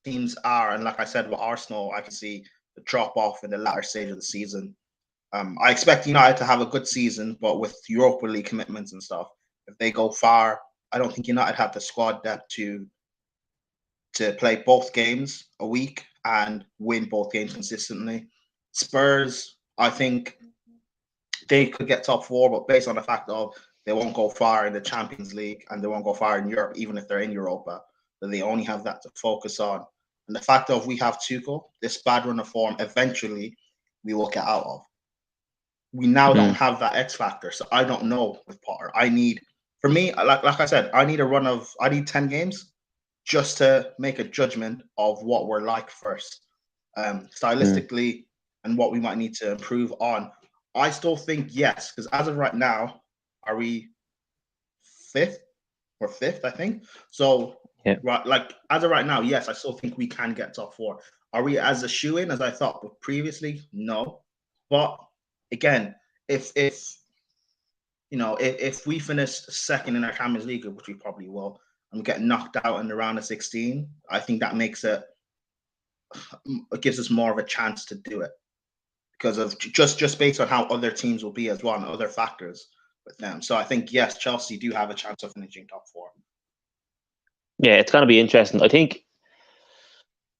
teams are, and like I said with Arsenal, I can see the drop off in the latter stage of the season. I expect United to have a good season, but with Europa League commitments and stuff, if they go far, I don't think United have the squad depth to play both games a week and win both games consistently. Spurs, I think they could get top 4, but based on the fact of they won't go far in the Champions League and they won't go far in Europe, even if they're in Europa, that they only have that to focus on. And the fact of we have Tuchel, this bad run of form, eventually we will get out of. We now don't have that X factor, so I don't know with Potter. I need, for me, like I said, I need 10 games just to make a judgment of what we're like first, stylistically, and what we might need to improve on. I still think yes, because as of right now, are we 5th or 5th? I think so. Yeah. Right, as of right now, yes, I still think we can get top 4. Are we as a shoe-in as I thought previously? No, but again, if we finish second in our Champions League, which we probably will, and getting knocked out in the round of 16, I think that makes it gives us more of a chance to do it because of just based on how other teams will be as well and other factors with them. So I think yes, Chelsea do have a chance of finishing top 4. Yeah, it's going to be interesting. I think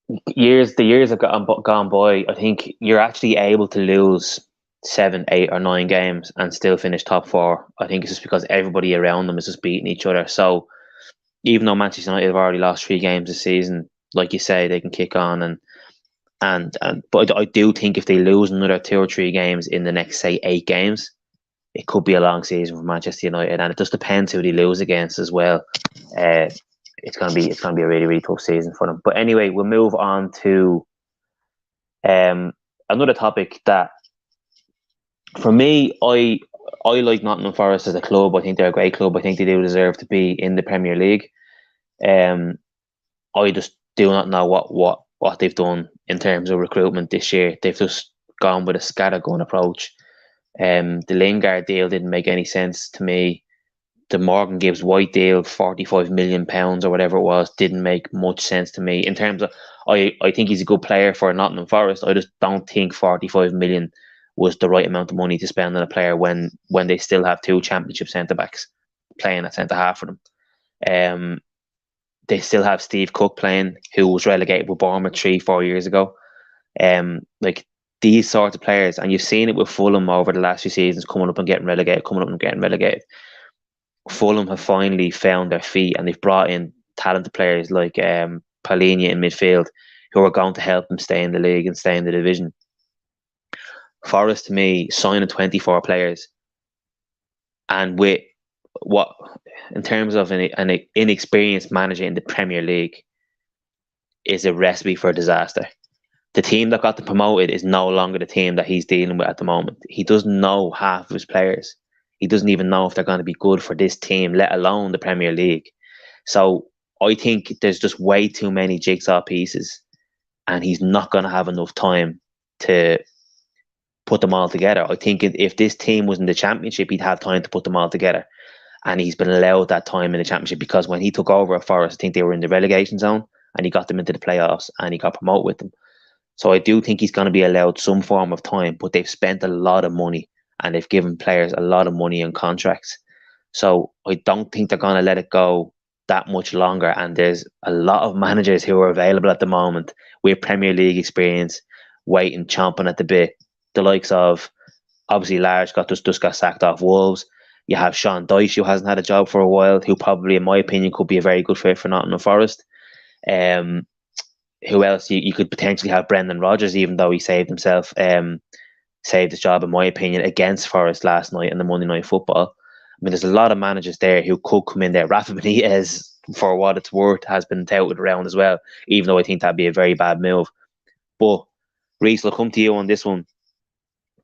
the years have gone by. I think you're actually able to lose 7, 8, or 9 games and still finish top 4. I think it's just because everybody around them is just beating each other. So even though Manchester United have already lost 3 games this season, like you say, they can kick on but I do think if they lose another 2 or 3 games in the next, say, 8 games, it could be a long season for Manchester United, and it just depends who they lose against as well. It's gonna be a really, really tough season for them. But anyway, we'll move on to another topic that, for me, I like Nottingham Forest as a club. I think they're a great club. I think they do deserve to be in the Premier League. I just do not know what they've done in terms of recruitment this year. They've just gone with a scattergun approach. The Lingard deal didn't make any sense to me. The Morgan Gibbs White deal, £45 million or whatever it was, didn't make much sense to me. In terms of, I think he's a good player for Nottingham Forest. I just don't think 45 million was the right amount of money to spend on a player when they still have 2 championship centre backs playing at centre half for them. They still have Steve Cook playing, who was relegated with Bournemouth 3-4 years ago. Like these sorts of players, and you've seen it with Fulham over the last few seasons, coming up and getting relegated. Fulham have finally found their feet, and they've brought in talented players like Palhinha in midfield, who are going to help them stay in the league and stay in the division. Forest, to me, signing 24 players, and with what, in terms of an inexperienced manager in the Premier League, is a recipe for disaster. The team that got them promoted is no longer the team that he's dealing with at the moment. He doesn't know half of his players. He doesn't even know if they're going to be good for this team, let alone the Premier League. So I think there's just way too many jigsaw pieces, and he's not going to have enough time to put them all together. I think if this team was in the Championship, he'd have time to put them all together. And he's been allowed that time in the Championship because when he took over at Forest, I think they were in the relegation zone, and he got them into the playoffs and he got promoted with them. So I do think he's going to be allowed some form of time, but they've spent a lot of money and they've given players a lot of money and contracts. So I don't think they're going to let it go that much longer. And there's a lot of managers who are available at the moment with Premier League experience, waiting, chomping at the bit. The likes of, obviously, Large just got sacked off Wolves. You have Sean Dyche, who hasn't had a job for a while, who probably, in my opinion, could be a very good fit for Nottingham Forest. Who else? You could potentially have Brendan Rodgers, even though he saved his job, in my opinion, against Forest last night in the Monday Night Football. I mean, there's a lot of managers there who could come in there. Rafa Benitez, for what it's worth, has been touted around as well, even though I think that'd be a very bad move. But Reece, I'll come to you on this one.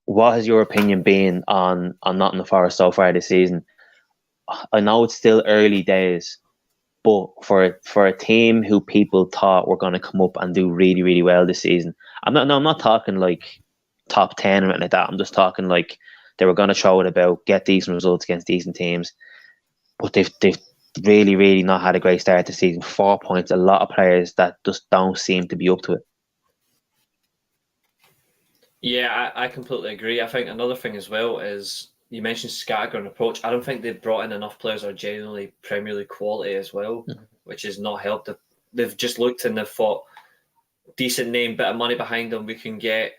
What has your opinion been on Nottingham Forest so far this season? I know it's still early days, but for a team who people thought were going to come up and do really, really well this season, I'm not talking like top 10 or anything like that. I'm just talking like they were going to show it about, get decent results against decent teams, but they've really, really not had a great start to the season. 4 points, a lot of players that just don't seem to be up to it. Yeah, I completely agree. I think another thing as well is, you mentioned scattergun approach. I don't think they've brought in enough players that are genuinely Premier League quality as well, which has not helped. They've just looked and they've thought, decent name, bit of money behind them, we can get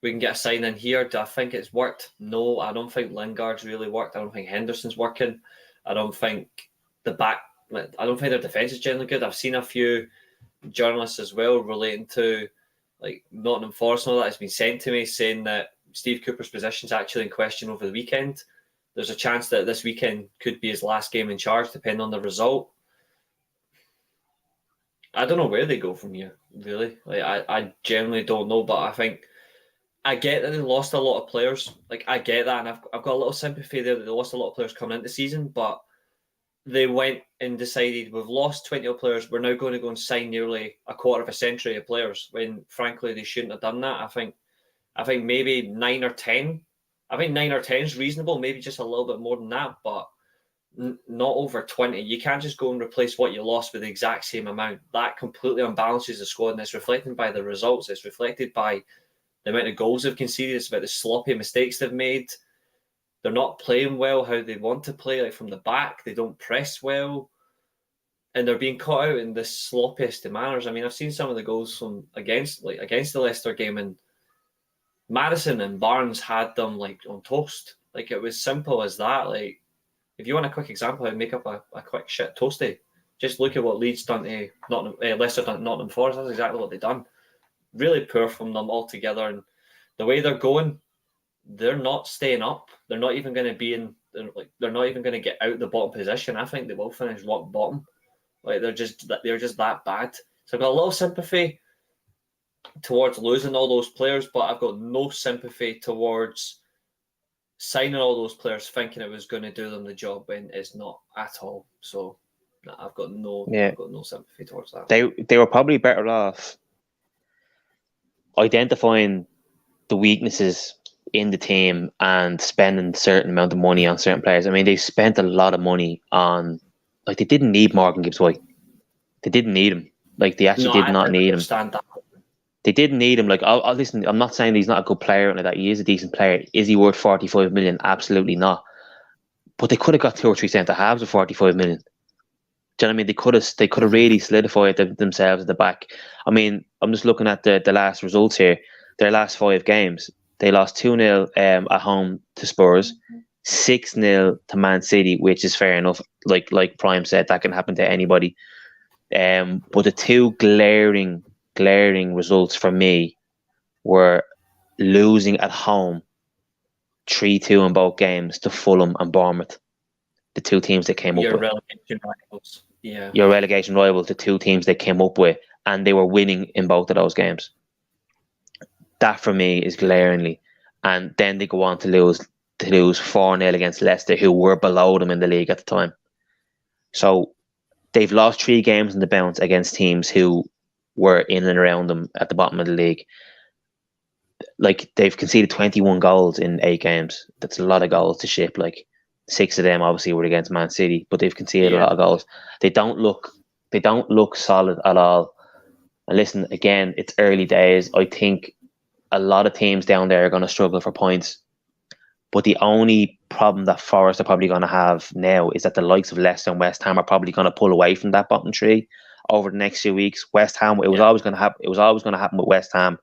a sign in here. Do I think it's worked? No, I don't think Lingard's really worked. I don't think Henderson's working. I don't think their defence is generally good. I've seen a few journalists as well relating to like Nottingham Forest and all that has been sent to me, saying that Steve Cooper's position is actually in question over the weekend. There's a chance that this weekend could be his last game in charge, depending on the result. I don't know where they go from here, really. Like I genuinely don't know, but I think I get that they lost a lot of players. Like I get that, and I've got a little sympathy there that they lost a lot of players coming into the season, but they went and decided, we've lost 20 players, we're now going to go and sign nearly a quarter of a century of players, when frankly they shouldn't have done that. I think maybe 9 or 10. I think 9 or 10 is reasonable, maybe just a little bit more than that, but not over 20. You can't just go and replace what you lost with the exact same amount. That completely unbalances the squad, and it's reflected by the results. It's reflected by the amount of goals they've conceded. It's about the sloppy mistakes they've made. They're not playing well how they want to play, like from the back. They don't press well, and they're being caught out in the sloppiest of manners. I mean, I've seen some of the goals from against the Leicester game, and Madison and Barnes had them like on toast. Like it was simple as that. Like if you want a quick example, I'd make up a quick shit toasty. Just look at what Leeds done to Leicester done to Nottingham Forest. That's exactly what they done. Really poor from them altogether, and the way they're going, they're not staying up. They're not even going to be in. They're not even going to get out the bottom position. I think they will finish rock bottom. Like they're just that bad. So I've got a little sympathy towards losing all those players, but I've got no sympathy towards signing all those players thinking it was going to do them the job when it's not at all. So I've got no sympathy towards that. They were probably better off identifying the weaknesses in the team and spending a certain amount of money on certain players. I mean, they spent a lot of money on, like, they didn't need Morgan Gibbs-White. They didn't need him. Like, they actually did not need him. That. They didn't need him. Like, I'll listen, I'm not saying he's not a good player or that. He is a decent player. Is he worth 45 million? Absolutely not. But they could have got 2 or 3 centre halves of 45 million. Do you know what I mean? They could have really solidified themselves at the back. I mean, I'm just looking at the last results here. Their last 5 games, they lost 2-0 at home to Spurs, 6-0 to Man City, which is fair enough. Like Prime said, that can happen to anybody. But the 2 glaring results for me were losing at home 3-2 in both games to Fulham and Bournemouth, the 2 teams that came up with. Relegation rivals. Yeah. Your relegation rivals, the 2 teams they came up with, and they were winning in both of those games. That for me is glaringly. And then they go on to lose 4-0 against Leicester, who were below them in the league at the time. So they've lost 3 games in the bounce against teams who were in and around them at the bottom of the league. Like, they've conceded 21 goals in 8 games. That's a lot of goals to ship. Like, 6 of them obviously were against Man City, but they've conceded a lot of goals. They don't look solid at all. And listen, again, it's early days. I think a lot of teams down there are going to struggle for points. But the only problem that Forest are probably going to have now is that the likes of Leicester and West Ham are probably going to pull away from that bottom 3 over the next few weeks. West Ham, it was always going to happen. It was always going to happen with West Ham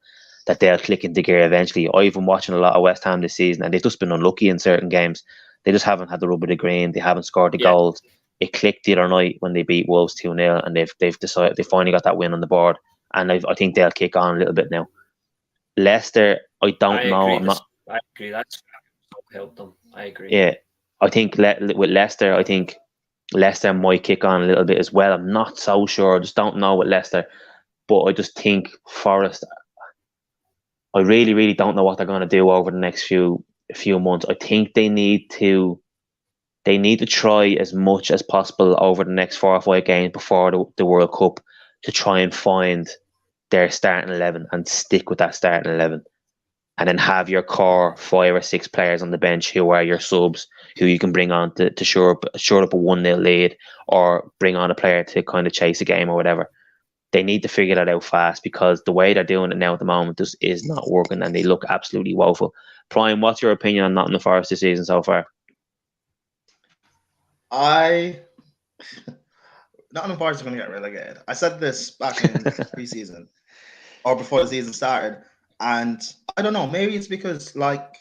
that they'll click into gear eventually. I've been watching a lot of West Ham this season, and they've just been unlucky in certain games. They just haven't had the rub of the green. They haven't scored the goals. It clicked the other night when they beat Wolves 2-0, and they've decided they finally got that win on the board, and I think they'll kick on a little bit now. Leicester, I don't know. I agree. That's helped them. I agree. Yeah, I think with Leicester, I think Leicester might kick on a little bit as well. I'm not so sure. I just don't know with Leicester, but I just think Forest. I really, really don't know what they're going to do over the next few months. I think they need to try as much as possible over the next 4 or 5 games before the World Cup to try and find their starting 11 and stick with that starting 11, and then have your core 5 or 6 players on the bench who are your subs, who you can bring on to shore up a 1-0 lead, or bring on a player to kind of chase a game or whatever. They need to figure that out fast, because the way they're doing it now at the moment just is not working, and they look absolutely woeful. Prime, what's your opinion on Nottingham Forest this season so far? Nottingham Forest are going to get relegated. I said this back in pre-season or before the season started, and I don't know. Maybe it's because like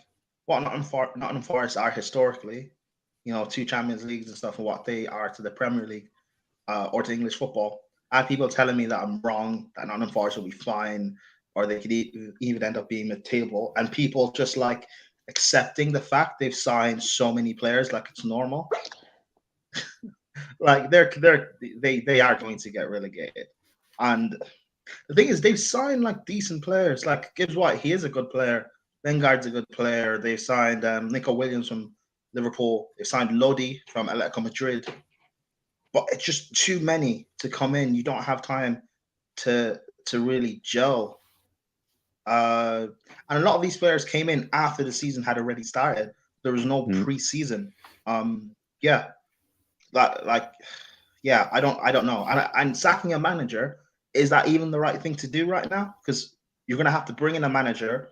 what Nottingham Forest are historically, 2 Champions Leagues and stuff, and what they are to the Premier League or to English football. I have people telling me that I'm wrong, that Nottingham Forest will be fine, or they could even end up being mid-table, and people just like accepting the fact they've signed so many players like it's normal. Like they are going to get relegated. And the thing is, they've signed like decent players. Like Gibbs-White, he is a good player. Lingard's a good player. They've signed Nico Williams from Liverpool. They signed Lodi from Atletico Madrid. But it's just too many to come in. You don't have time to really gel. And a lot of these players came in after the season had already started. There was no pre-season. yeah, I don't know. And sacking a manager, is that even the right thing to do right now? Because you're going to have to bring in a manager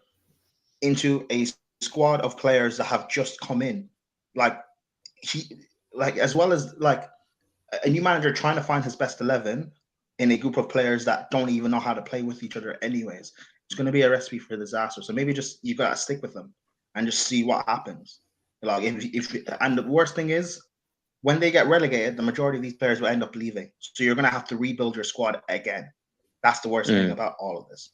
into a squad of players that have just come in, like as well as like a new manager trying to find his best 11 in a group of players that don't even know how to play with each other anyways. It's going to be a recipe for disaster. So maybe just you got to stick with them and just see what happens. Like if and the worst thing is, when they get relegated, the majority of these players will end up leaving. So you're going to have to rebuild your squad again. That's the worst thing about all of this.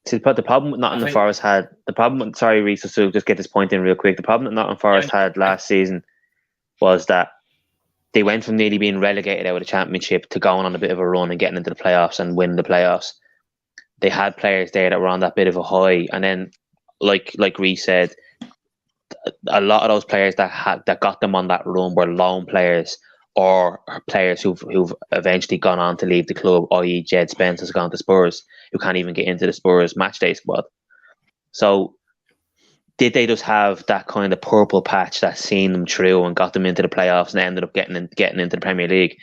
See, but the problem with Nottingham Forest had the problem. Sorry, Reece, to just get this point in real quick. The problem that Nottingham Forest had last season was that they went from nearly being relegated out of the Championship to going on a bit of a run and getting into the playoffs and winning the playoffs. They had players there that were on that bit of a high, and then, like Reece said, a lot of those players that got them on that run were loan players or players who've eventually gone on to leave the club, i.e. Jed Spence has gone to Spurs, who can't even get into the Spurs matchday squad. So did they just have that kind of purple patch that seen them through and got them into the playoffs and ended up getting into the Premier League?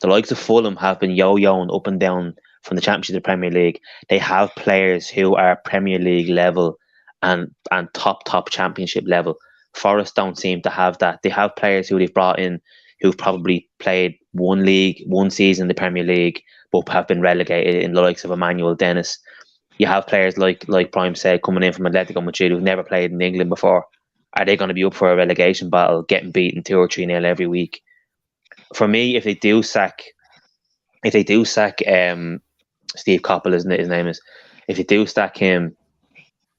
The likes of Fulham have been yo-yoing up and down from the Championship to the Premier League. They have players who are Premier League level and top Championship level. Forest don't seem to have that. They have players who they've brought in who've probably played one season in the Premier League, but have been relegated, in the likes of Emmanuel Dennis. You have players like Prime said, coming in from Atletico Madrid, who've never played in England before. Are they going to be up for a relegation battle, getting beaten 2 or 3-0 every week? For me, if they do sack Steve Coppell, isn't it? His name is. If they do sack him,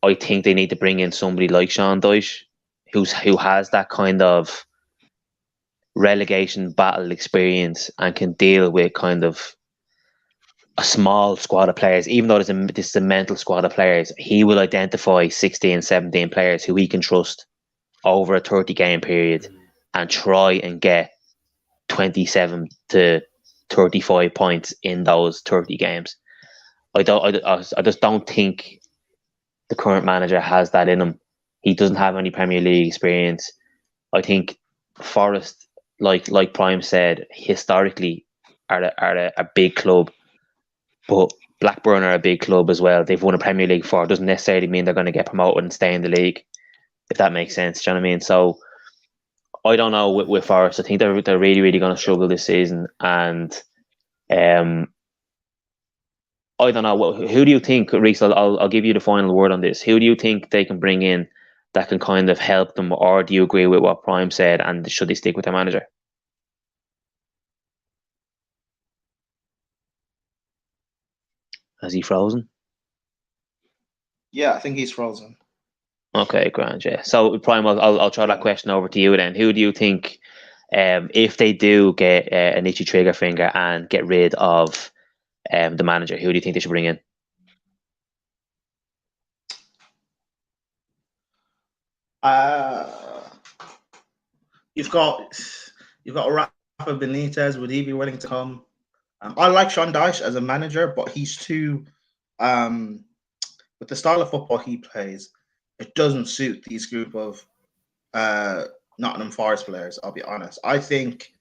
I think they need to bring in somebody like Sean Dyche, who has that kind of relegation battle experience and can deal with kind of a small squad of players. Even though this is a mental squad of players, he will identify 16, 17 players who he can trust over a 30-game period and try and get 27 to 35 points in those 30 games. I just don't think the current manager has that in him. He doesn't have any Premier League experience. I think Forest, like Prime said, historically are a big club, but Blackburn are a big club as well. They've won a Premier League before. It doesn't necessarily mean they're going to get promoted and stay in the league, if that makes sense. Do you know what I mean? So I don't know with Forest. I think they're really, really going to struggle this season. And I don't know. Who do you think, Reece? I'll give you the final word on this. Who do you think they can bring in that can kind of help them, or do you agree with what Prime said? And should they stick with their manager? Has he frozen? Yeah, I think he's frozen. Okay, grand. Yeah. So Prime, I'll throw that question over to you then. Who do you think, if they do get an itchy trigger finger and get rid of the manager, who do you think they should bring in? You've got Rafa Benitez. Would he be willing to come? I like Sean Dyche as a manager, but he's too with the style of football he plays, it doesn't suit these group of Nottingham Forest players. I'll be honest. I think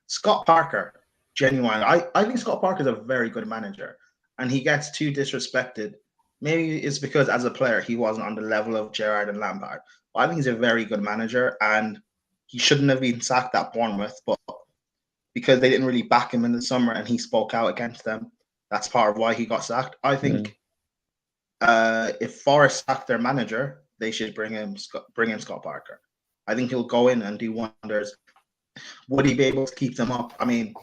Scott Parker, genuine. I think Scott Parker is a very good manager, and he gets too disrespected. Maybe it's because as a player he wasn't on the level of Gerrard and Lampard. But I think he's a very good manager, and he shouldn't have been sacked at Bournemouth, but because they didn't really back him in the summer and he spoke out against them, that's part of why he got sacked. I think if Forest sacked their manager, they should bring in Scott Parker. I think he'll go in and do wonders. Would he be able to keep them up? I mean,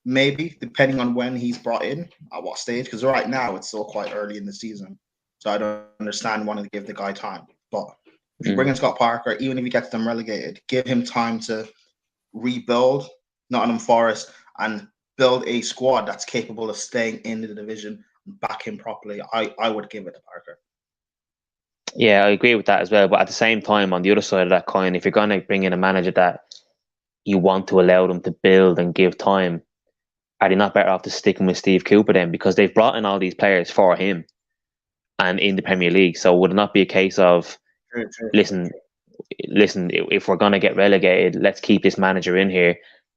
maybe, depending on when he's brought in, at what stage, because right now it's still quite early in the season. So I don't understand wanting to give the guy time. But if you bring in Scott Parker, even if he gets them relegated, give him time to rebuild Nottingham Forest and build a squad that's capable of staying in the division and back him properly. I would give it to Parker. Yeah, I agree with that as well. But at the same time, on the other side of that coin, if you're going to bring in a manager that you want to allow them to build and give time, are they not better off to sticking with Steve Cooper then? Because they've brought in all these players for him and in the Premier League. So would it not be a case of, listen, listen, if we're going to get relegated, let's keep this manager in here.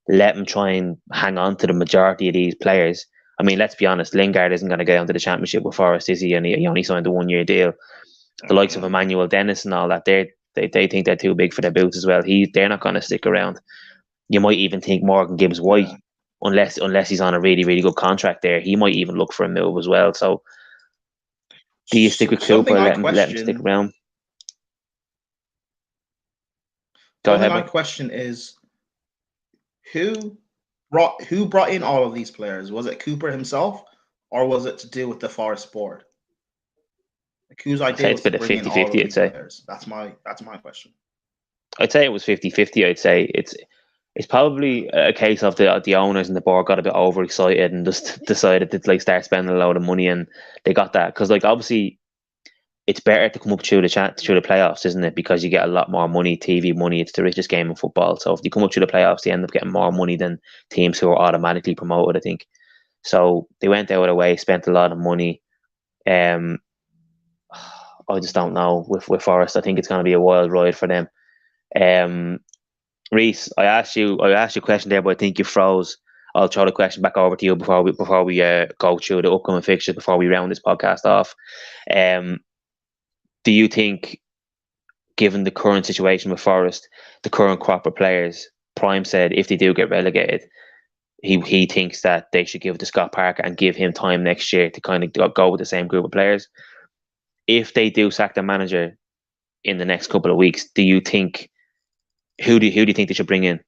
Let him try and hang on to the majority of these players. I mean, let's be honest, Lingard isn't going to get onto the Championship with Forest, is he? And he only signed a 1-year deal. The likes of Emmanuel Dennis and all that, they think they're too big for their boots as well. They're not going to stick around. You might even think Morgan Gibbs White, unless he's on a really, really good contract there, he might even look for a move as well. So do you stick with Cooper, let him stick around? My question is, who brought in all of these players? Was it Cooper himself, or was it to do with the Forest board? Like, whose idea was to bring in all of these players? That's my question. I'd say it was 50-50. I'd say it's probably a case of the owners and the board got a bit overexcited and just decided to start spending a load of money, and they got that because obviously it's better to come up through the playoffs, isn't it? Because you get a lot more money, TV money. It's the richest game in football. So if you come up through the playoffs, you end up getting more money than teams who are automatically promoted, I think. So they went out of their way, spent a lot of money. I just don't know with Forest. I think it's going to be a wild ride for them. Reese, I asked you a question there, but I think you froze. I'll throw the question back over to you before we go through the upcoming fixtures before we round this podcast off. Do you think, given the current situation with Forest, the current crop of players, Prime said if they do get relegated, he thinks that they should give it to Scott Parker and give him time next year to kind of go with the same group of players? If they do sack the manager in the next couple of weeks, do you think who do you think they should bring in?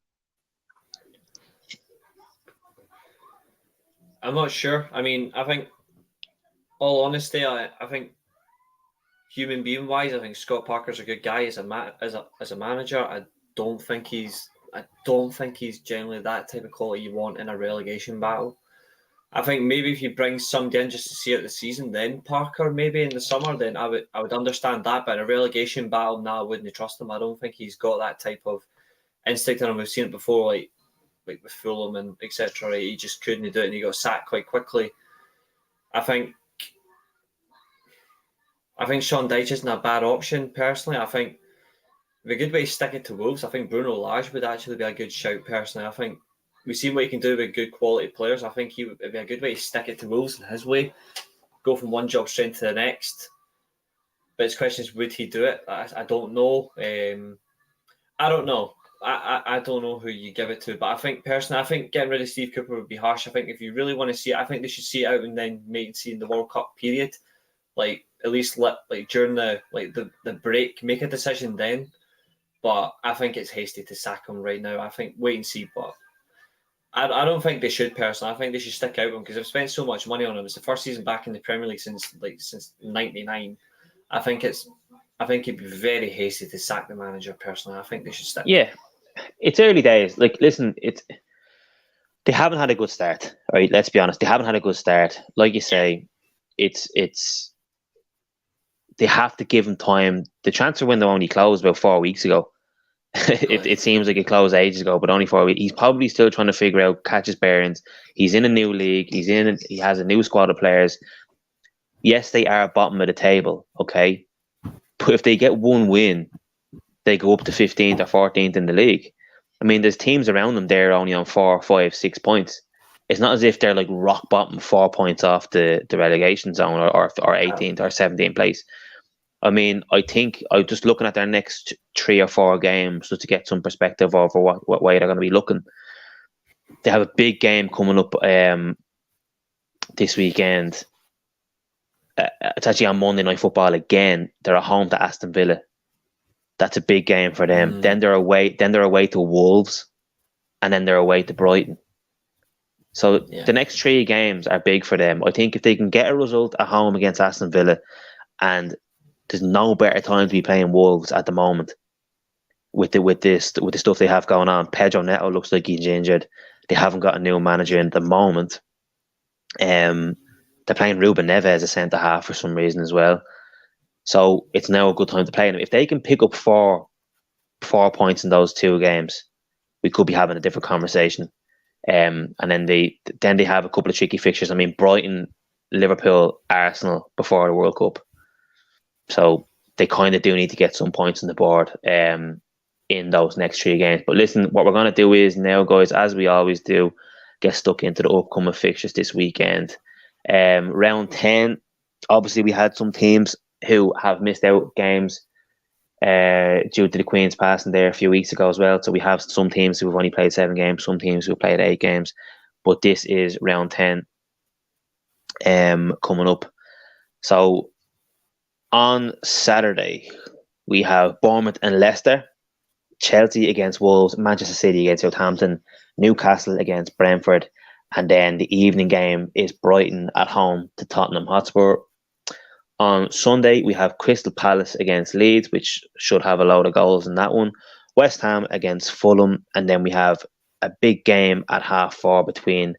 I'm not sure. I mean, I think, all honesty, I think human being wise, I think Scott Parker's a good guy as a manager. I don't think he's generally that type of quality you want in a relegation battle. I think maybe if you bring somebody in just to see out the season, then Parker maybe in the summer, then I would understand that. But in a relegation battle, I wouldn't trust him. I don't think he's got that type of instinct in him. We've seen it before, like with Fulham and etc. Right? He just couldn't do it, and he got sacked quite quickly. I think Sean Dyche isn't a bad option, personally. I think it'd be a good way to stick it to Wolves. I think Bruno Lage would actually be a good shout, personally. I think we've seen what he can do with good quality players. I think it'd be a good way to stick it to Wolves in his way. Go from one job straight to the next. But his question is, would he do it? I don't know. I don't know. I don't know who you give it to. But I think, personally, getting rid of Steve Cooper would be harsh. I think if you really want to see it, I think they should see it out and then see in the World Cup period. Like, at least during the break, make a decision then. But I think it's hasty to sack him right now. I think wait and see. But I don't think they should, personally. I think they should stick out with him because they've spent so much money on him. It's the first season back in the Premier League since '99. I think it'd be very hasty to sack the manager, personally. I think they should stick. Yeah, it's early days. Listen, they haven't had a good start. Right, let's be honest. They haven't had a good start. Like you say, it's they have to give him time. The transfer window only closed about 4 weeks ago. It seems like it closed ages ago, but only 4 weeks. He's probably still trying to figure out, catch his bearings. He's in a new league. He has a new squad of players. Yes, they are bottom of the table, okay? But if they get one win, they go up to 15th or 14th in the league. I mean, there's teams around them there only on 4, 5, 6 points. It's not as if they're like rock bottom 4 points off the relegation zone or 18th or 17th place. I mean, I think I'm just looking at their next 3 or 4 games just to get some perspective over what way they're going to be looking. They have a big game coming up this weekend. It's actually on Monday Night Football again. They're at home to Aston Villa. That's a big game for them. Then they're away to Wolves, and then they're away to Brighton. So the next 3 games are big for them. I think if they can get a result at home against Aston Villa, and there's no better time to be playing Wolves at the moment with the stuff they have going on. Pedro Neto looks like he's injured. They haven't got a new manager in at the moment. They're playing Ruben Neves as a centre half for some reason as well. So it's now a good time to play them. If they can pick up 4 points in those 2 games, we could be having a different conversation. And then they have a couple of tricky fixtures. I mean, Brighton, Liverpool, Arsenal before the World Cup. So they kind of do need to get some points on the board in those next 3 games. But listen, what we're going to do is now, guys, as we always do, get stuck into the upcoming fixtures this weekend. Round 10, obviously we had some teams who have missed out games due to the Queen's passing there a few weeks ago as well. So we have some teams who have only played 7 games, some teams who have played 8 games. But this is round 10 coming up. So on Saturday, we have Bournemouth and Leicester, Chelsea against Wolves, Manchester City against Southampton, Newcastle against Brentford, and then the evening game is Brighton at home to Tottenham Hotspur. On Sunday, we have Crystal Palace against Leeds, which should have a load of goals in that one. West Ham against Fulham, and then we have a big game at 4:30 between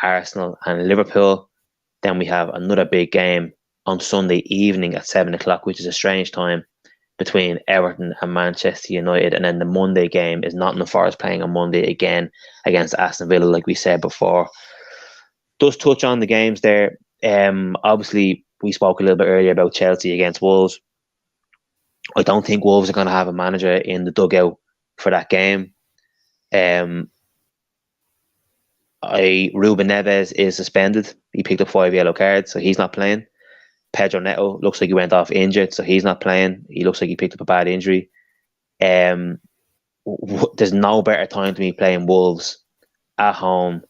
Arsenal and Liverpool. Then we have another big game on Sunday evening at 7 o'clock, which is a strange time, between Everton and Manchester United. And then the Monday game is Nottingham Forest playing on Monday again against Aston Villa, like we said before. Just touch on the games there. Obviously, we spoke a little bit earlier about Chelsea against Wolves. I don't think Wolves are going to have a manager in the dugout for that game. Ruben Neves is suspended. He picked up 5 yellow cards, so he's not playing. Pedro Neto looks like he went off injured, so he's not playing. He looks like he picked up a bad injury. There's no better time to be playing Wolves at home.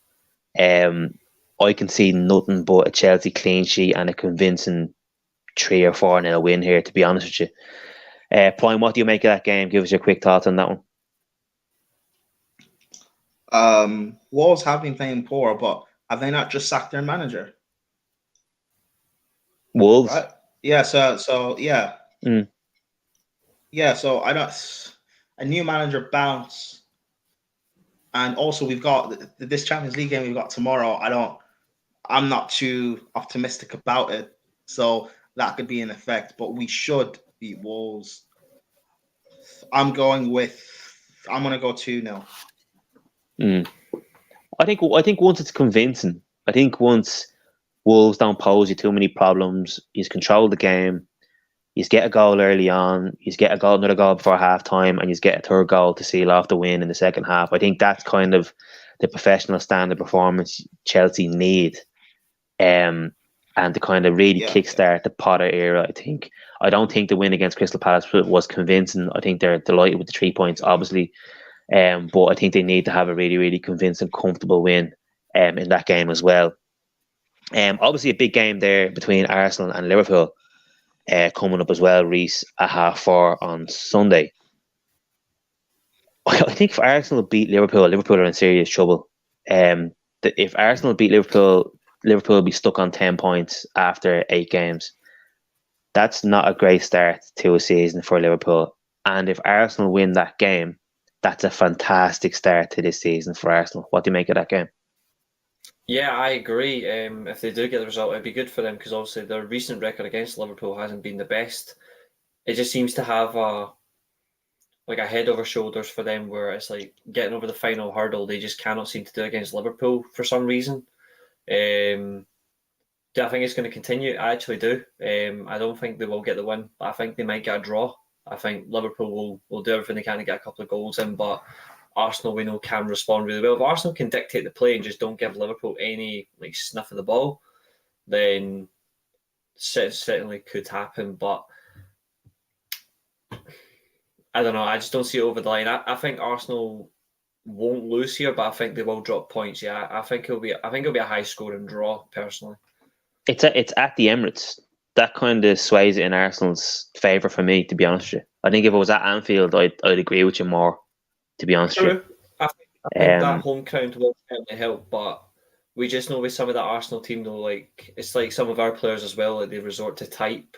I can see nothing but a Chelsea clean sheet and a convincing 3 or 4-0 win here, to be honest with you. Prime, what do you make of that game? Give us your quick thoughts on that one. Wolves have been playing poor, but have they not just sacked their manager? Wolves? Right? Yeah, so yeah. Yeah, so I don't... A new manager bounce. And also we've got this Champions League game we've got tomorrow. I'm not too optimistic about it. So that could be an effect, but we should beat Wolves. I'm going to go 2-0. I think once it's convincing, I think once Wolves don't pose you too many problems, you control the game, you get a goal early on, you get another goal before half time, and you get a third goal to seal off the win in the second half. I think that's kind of the professional standard performance Chelsea need, and to kind of really kickstart the Potter era. I don't think the win against Crystal Palace was convincing. I think they're delighted with the 3 points, obviously, but I think they need to have a really, really convincing, comfortable win in that game as well. Obviously, a big game there between Arsenal and Liverpool coming up as well, Reese, at 4:30 on Sunday. I think if Arsenal beat Liverpool, Liverpool are in serious trouble. If Arsenal beat Liverpool, Liverpool will be stuck on 10 points after 8 games. That's not a great start to a season for Liverpool. And if Arsenal win that game, that's a fantastic start to this season for Arsenal. What do you make of that game? Yeah, I agree. If they do get the result, it'd be good for them because obviously their recent record against Liverpool hasn't been the best. It just seems to have a head over shoulders for them where it's like getting over the final hurdle. They just cannot seem to do against Liverpool for some reason. Do I think it's going to continue? I actually do. I don't think they will get the win, but I think they might get a draw. I think Liverpool will do everything they can to get a couple of goals in, but Arsenal, we know, can respond really well. If Arsenal can dictate the play and just don't give Liverpool any sniff of the ball, then certainly could happen. But I don't know. I just don't see it over the line. I think Arsenal won't lose here, but I think they will drop points. Yeah, I think it'll be a high scoring draw personally. It's at the Emirates. That kind of sways it in Arsenal's favour for me, to be honest with you. I think if it was at Anfield, I'd agree with you more, to be honest with you. I think that home crowd will certainly help, but we just know with some of the Arsenal team though, it's like some of our players as well, they resort to type.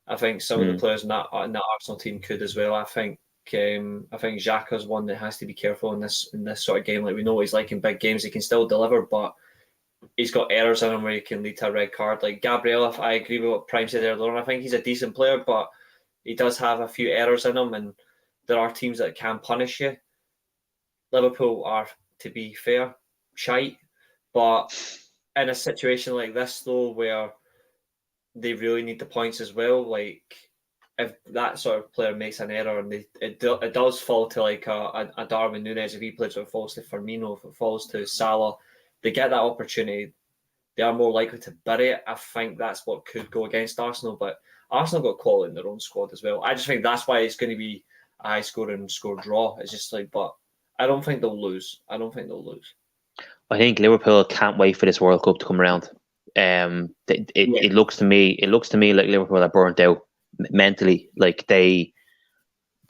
I think some of the players in that Arsenal team could as well. I think Xhaka's one that has to be careful in this sort of game. Like we know he's like in big games, he can still deliver, but he's got errors in him where he can lead to a red card. Like Gabriel, if I agree with what Prime said earlier on, I think he's a decent player, but he does have a few errors in him, and there are teams that can punish you. Liverpool are, to be fair, shite, but in a situation like this though, where they really need the points as well, if that sort of player makes an error and it does fall to like a Darwin Núñez, if he plays, or it falls to Firmino, if it falls to Salah, they get that opportunity, they are more likely to bury it. I think that's what could go against Arsenal, but Arsenal got quality in their own squad as well. I just think that's why it's going to be a high scoring score draw. It's just like, but I don't think they'll lose. I I think Liverpool can't wait for this World Cup to come around. It looks to me like Liverpool are burnt out mentally. Like they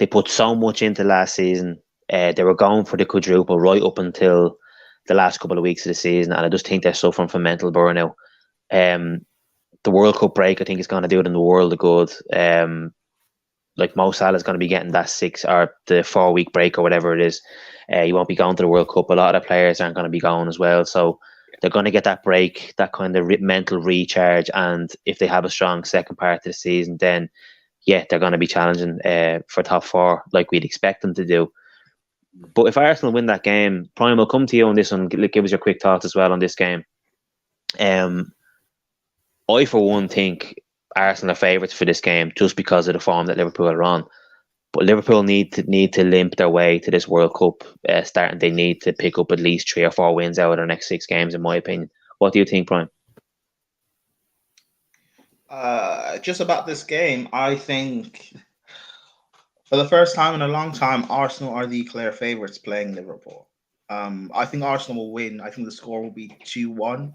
put so much into last season. They were going for the quadruple right up until the last couple of weeks of the season, and I just think they're suffering from mental burnout. The World Cup break, I think, is going to do it in the world of good. Like Mo Salah is going to be getting that 6 or the 4 week break or whatever it is. He won't be going to the World Cup. A lot of the players aren't going to be going as well. So they're going to get that break, that kind of mental recharge. And if they have a strong second part of the season, then yeah, they're going to be challenging for top 4 like we'd expect them to do. But if Arsenal win that game, Prime, will come to you on this one. Give us your quick thoughts as well on this game. I, for one, think Arsenal are favourites for this game just because of the form that Liverpool are on. But Liverpool need to limp their way to this World Cup start, and they need to pick up at least 3 or 4 wins out of their next 6 games, in my opinion. What do you think, Prime? Just about this game, I think for the first time in a long time, Arsenal are the clear favourites playing Liverpool. I think Arsenal will win. I think the score will be 2-1.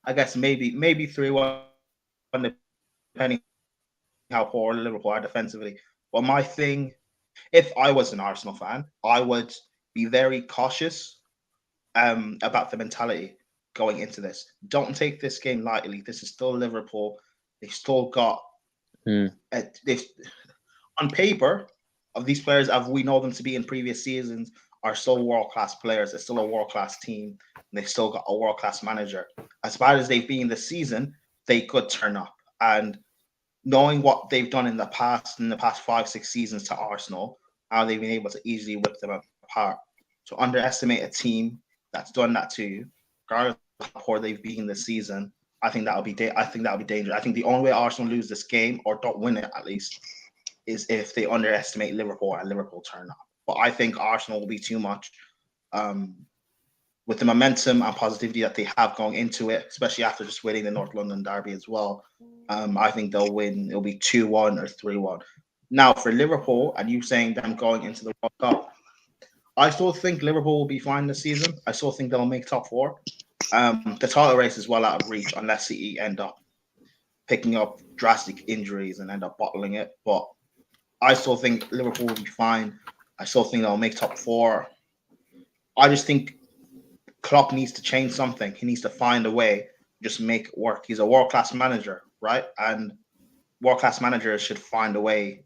I guess maybe 3-1, depending how poor Liverpool are defensively. But my thing, if I was an Arsenal fan, I would be very cautious about the mentality going into this. Don't take this game lightly. This is still Liverpool. They've still got they've, on paper, of these players as we know them to be in previous seasons, are still world-class players. It's still a world-class team. And they've still got a world-class manager. As bad as they've been this season, they could turn up. And knowing what they've done in the past 5-6 seasons to Arsenal, how they've been able to easily whip them apart. To underestimate a team that's done that to you, regardless of how poor they've been this season, I think that'll be dangerous. I think the only way Arsenal lose this game, or don't win it at least, is if they underestimate Liverpool and Liverpool turn up. But I think Arsenal will be too much. With the momentum and positivity that they have going into it, especially after just winning the North London derby as well, I think they'll win. It'll be 2-1 or 3-1. Now, for Liverpool, and you saying them going into the World Cup, I still think Liverpool will be fine this season. I still think they'll make top 4. The title race is well out of reach unless City end up picking up drastic injuries and end up bottling it. But I still think Liverpool will be fine. I still think they'll make top 4. I just think Klopp needs to change something. He needs to find a way, just make it work. He's a world-class manager, right? And world-class managers should find a way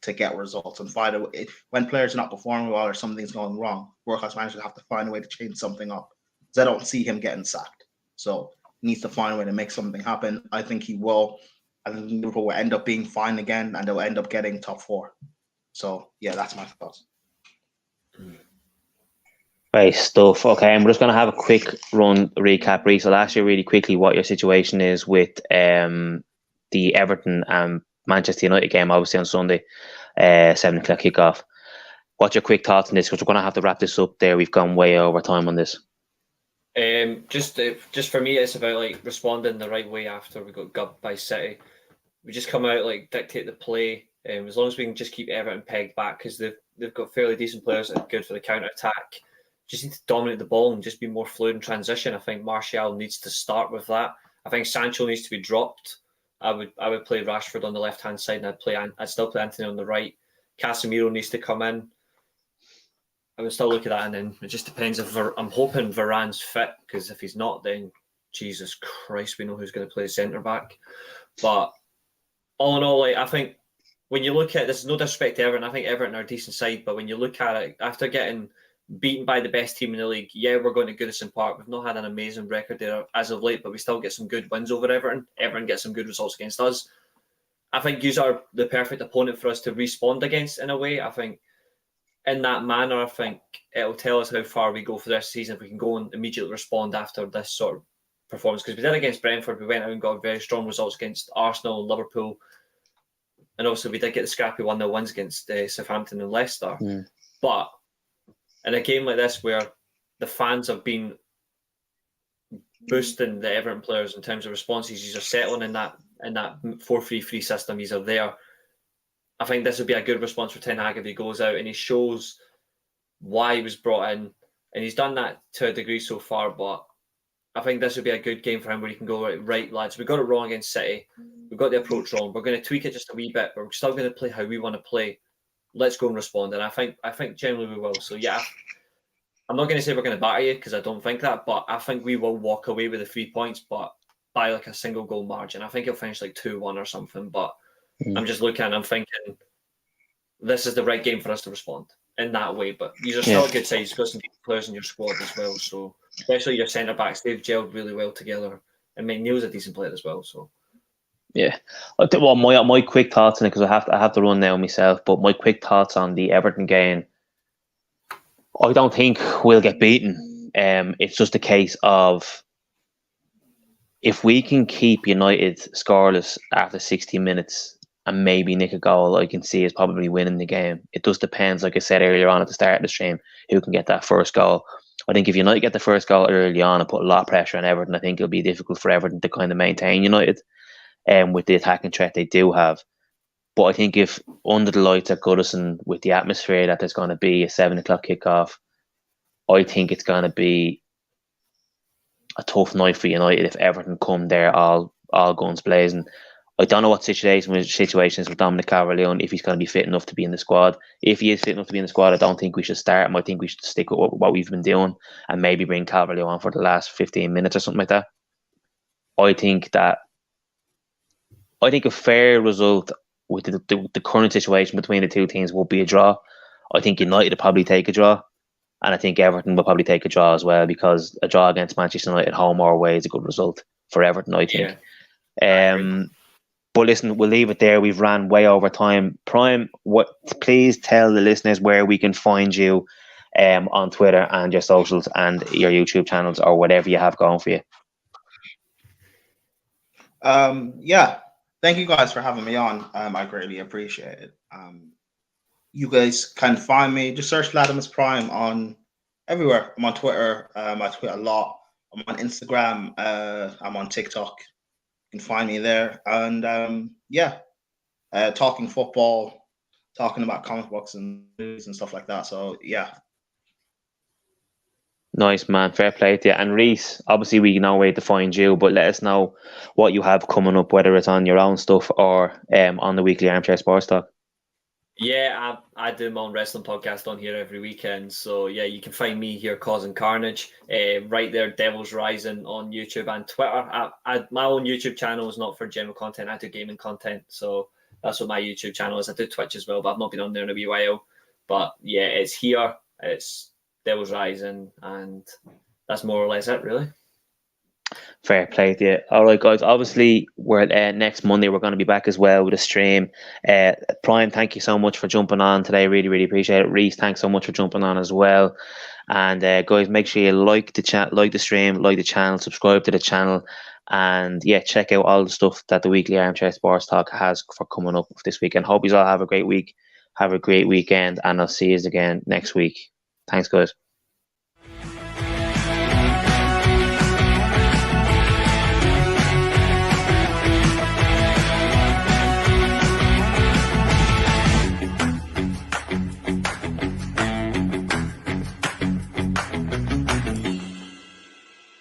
to get results and find a way. When players are not performing well or something's going wrong, world-class managers have to find a way to change something up. Because I don't see him getting sacked. So he needs to find a way to make something happen. I think he will. I think Liverpool will end up being fine again, and they'll end up getting top 4. So, yeah, that's my thoughts. Right, stuff. Okay, and we're just going to have a quick run recap, Reece. I'll ask you really quickly what your situation is with the Everton and Manchester United game, obviously on Sunday, 7 o'clock kickoff. What's your quick thoughts on this? Because we're going to have to wrap this up there. We've gone way over time on this. Just for me, it's about like responding the right way after we got gubbed by City. We just come out, like, dictate the play. As long as we can just keep Everton pegged back, because they've got fairly decent players that are good for the counter attack. Just need to dominate the ball and just be more fluid in transition. I think Martial needs to start with that. I think Sancho needs to be dropped. I would play Rashford on the left hand side, and I'd still play Anthony on the right. Casemiro needs to come in. I would still look at that, and then it just depends if I'm hoping Varane's fit, because if he's not, then Jesus Christ, we know who's going to play centre back. But all in all, like, I think when you look at this, no disrespect to Everton, I think Everton are a decent side, but when you look at it, after getting beaten by the best team in the league, yeah, we're going to Goodison Park. We've not had an amazing record there as of late, but we still get some good wins over Everton. Everton gets some good results against us. I think you are the perfect opponent for us to respond against in a way. I think in that manner, I think it'll tell us how far we go for this season if we can go and immediately respond after this sort of performance. Because we did against Brentford, we went out and got very strong results against Arsenal and Liverpool. And obviously, we did get the scrappy 1-0 wins against Southampton and Leicester. But in a game like this, where the fans have been boosting the Everton players in terms of responses, he's are settling in that 4-3-3 system. He's are there. I think this would be a good response for Ten Hag if he goes out and he shows why he was brought in, and he's done that to a degree so far. But I think this would be a good game for him where he can go, right, lads, we got it wrong against City. We've got the approach wrong. We're going to tweak it just a wee bit, but we're still going to play how we want to play. Let's go and respond. And I think generally we will. So yeah, I'm not going to say we're going to batter you because I don't think that, but I think we will walk away with the 3 points, but by like a single goal margin. I think it'll finish like 2-1 or something. But I'm just looking and I'm thinking this is the right game for us to respond in that way. But these are still a good side. You've got some players in your squad as well. So especially your centre backs, they've gelled really well together. And Neil's a decent player as well. So yeah. Well, my quick thoughts on it, because I have to run now myself. But my quick thoughts on the Everton game. I don't think we'll get beaten. It's just a case of if we can keep United scoreless after 60 minutes and maybe nick a goal, I can see us probably winning the game. It just depends, like I said earlier on at the start of the stream, who can get that first goal. I think if United get the first goal early on and put a lot of pressure on Everton, I think it'll be difficult for Everton to kind of maintain United with the attacking threat they do have. But I think if under the lights at Goodison, with the atmosphere that there's going to be a 7 o'clock kickoff, I think it's going to be a tough night for United if Everton come there all guns blazing. I don't know what situations with Dominic Calvert-Lewin, if he's going to be fit enough to be in the squad. If he is fit enough to be in the squad, I don't think we should start him. I think we should stick with what we've been doing and maybe bring Calvert-Lewin on for the last 15 minutes or something like that. I think a fair result with the current situation between the two teams will be a draw. I think United will probably take a draw. And I think Everton will probably take a draw as well, because a draw against Manchester United home or away is a good result for Everton, I think. Yeah. But listen, we'll leave it there. We've ran way over time. Prime, please tell the listeners where we can find you on Twitter and your socials and your YouTube channels or whatever you have going for you. Yeah. Thank you guys for having me on. I greatly appreciate it. You guys can find me. Just search Latimus Prime on everywhere. I'm on Twitter. I tweet a lot. I'm on Instagram. I'm on TikTok. You can find me there. And talking football, talking about comic books and news and stuff like that. So yeah. Nice, man. Fair play to you. And Reese, obviously we know where to find you, but let us know what you have coming up, whether it's on your own stuff or on the weekly Armchair Sports Talk. Yeah, I do my own wrestling podcast on here every weekend. So yeah, you can find me here causing carnage. Right there, Devil's Rising on YouTube and Twitter. My own YouTube channel is not for general content. I do gaming content. So that's what my YouTube channel is. I do Twitch as well, but I've not been on there in a wee while. But yeah, it's here. It's Devil's Rising, and that's more or less it, really. Fair play to you. All right, guys. Obviously, we're next Monday. We're going to be back as well with a stream. Prime, thank you so much for jumping on today. Really, really appreciate it. Reese, thanks so much for jumping on as well. And guys, make sure you like the chat, like the stream, like the channel, subscribe to the channel, and yeah, check out all the stuff that the weekly Armchair Sports Talk has for coming up this weekend. Hope you all have a great week, have a great weekend, and I'll see you again next week. Thanks, guys.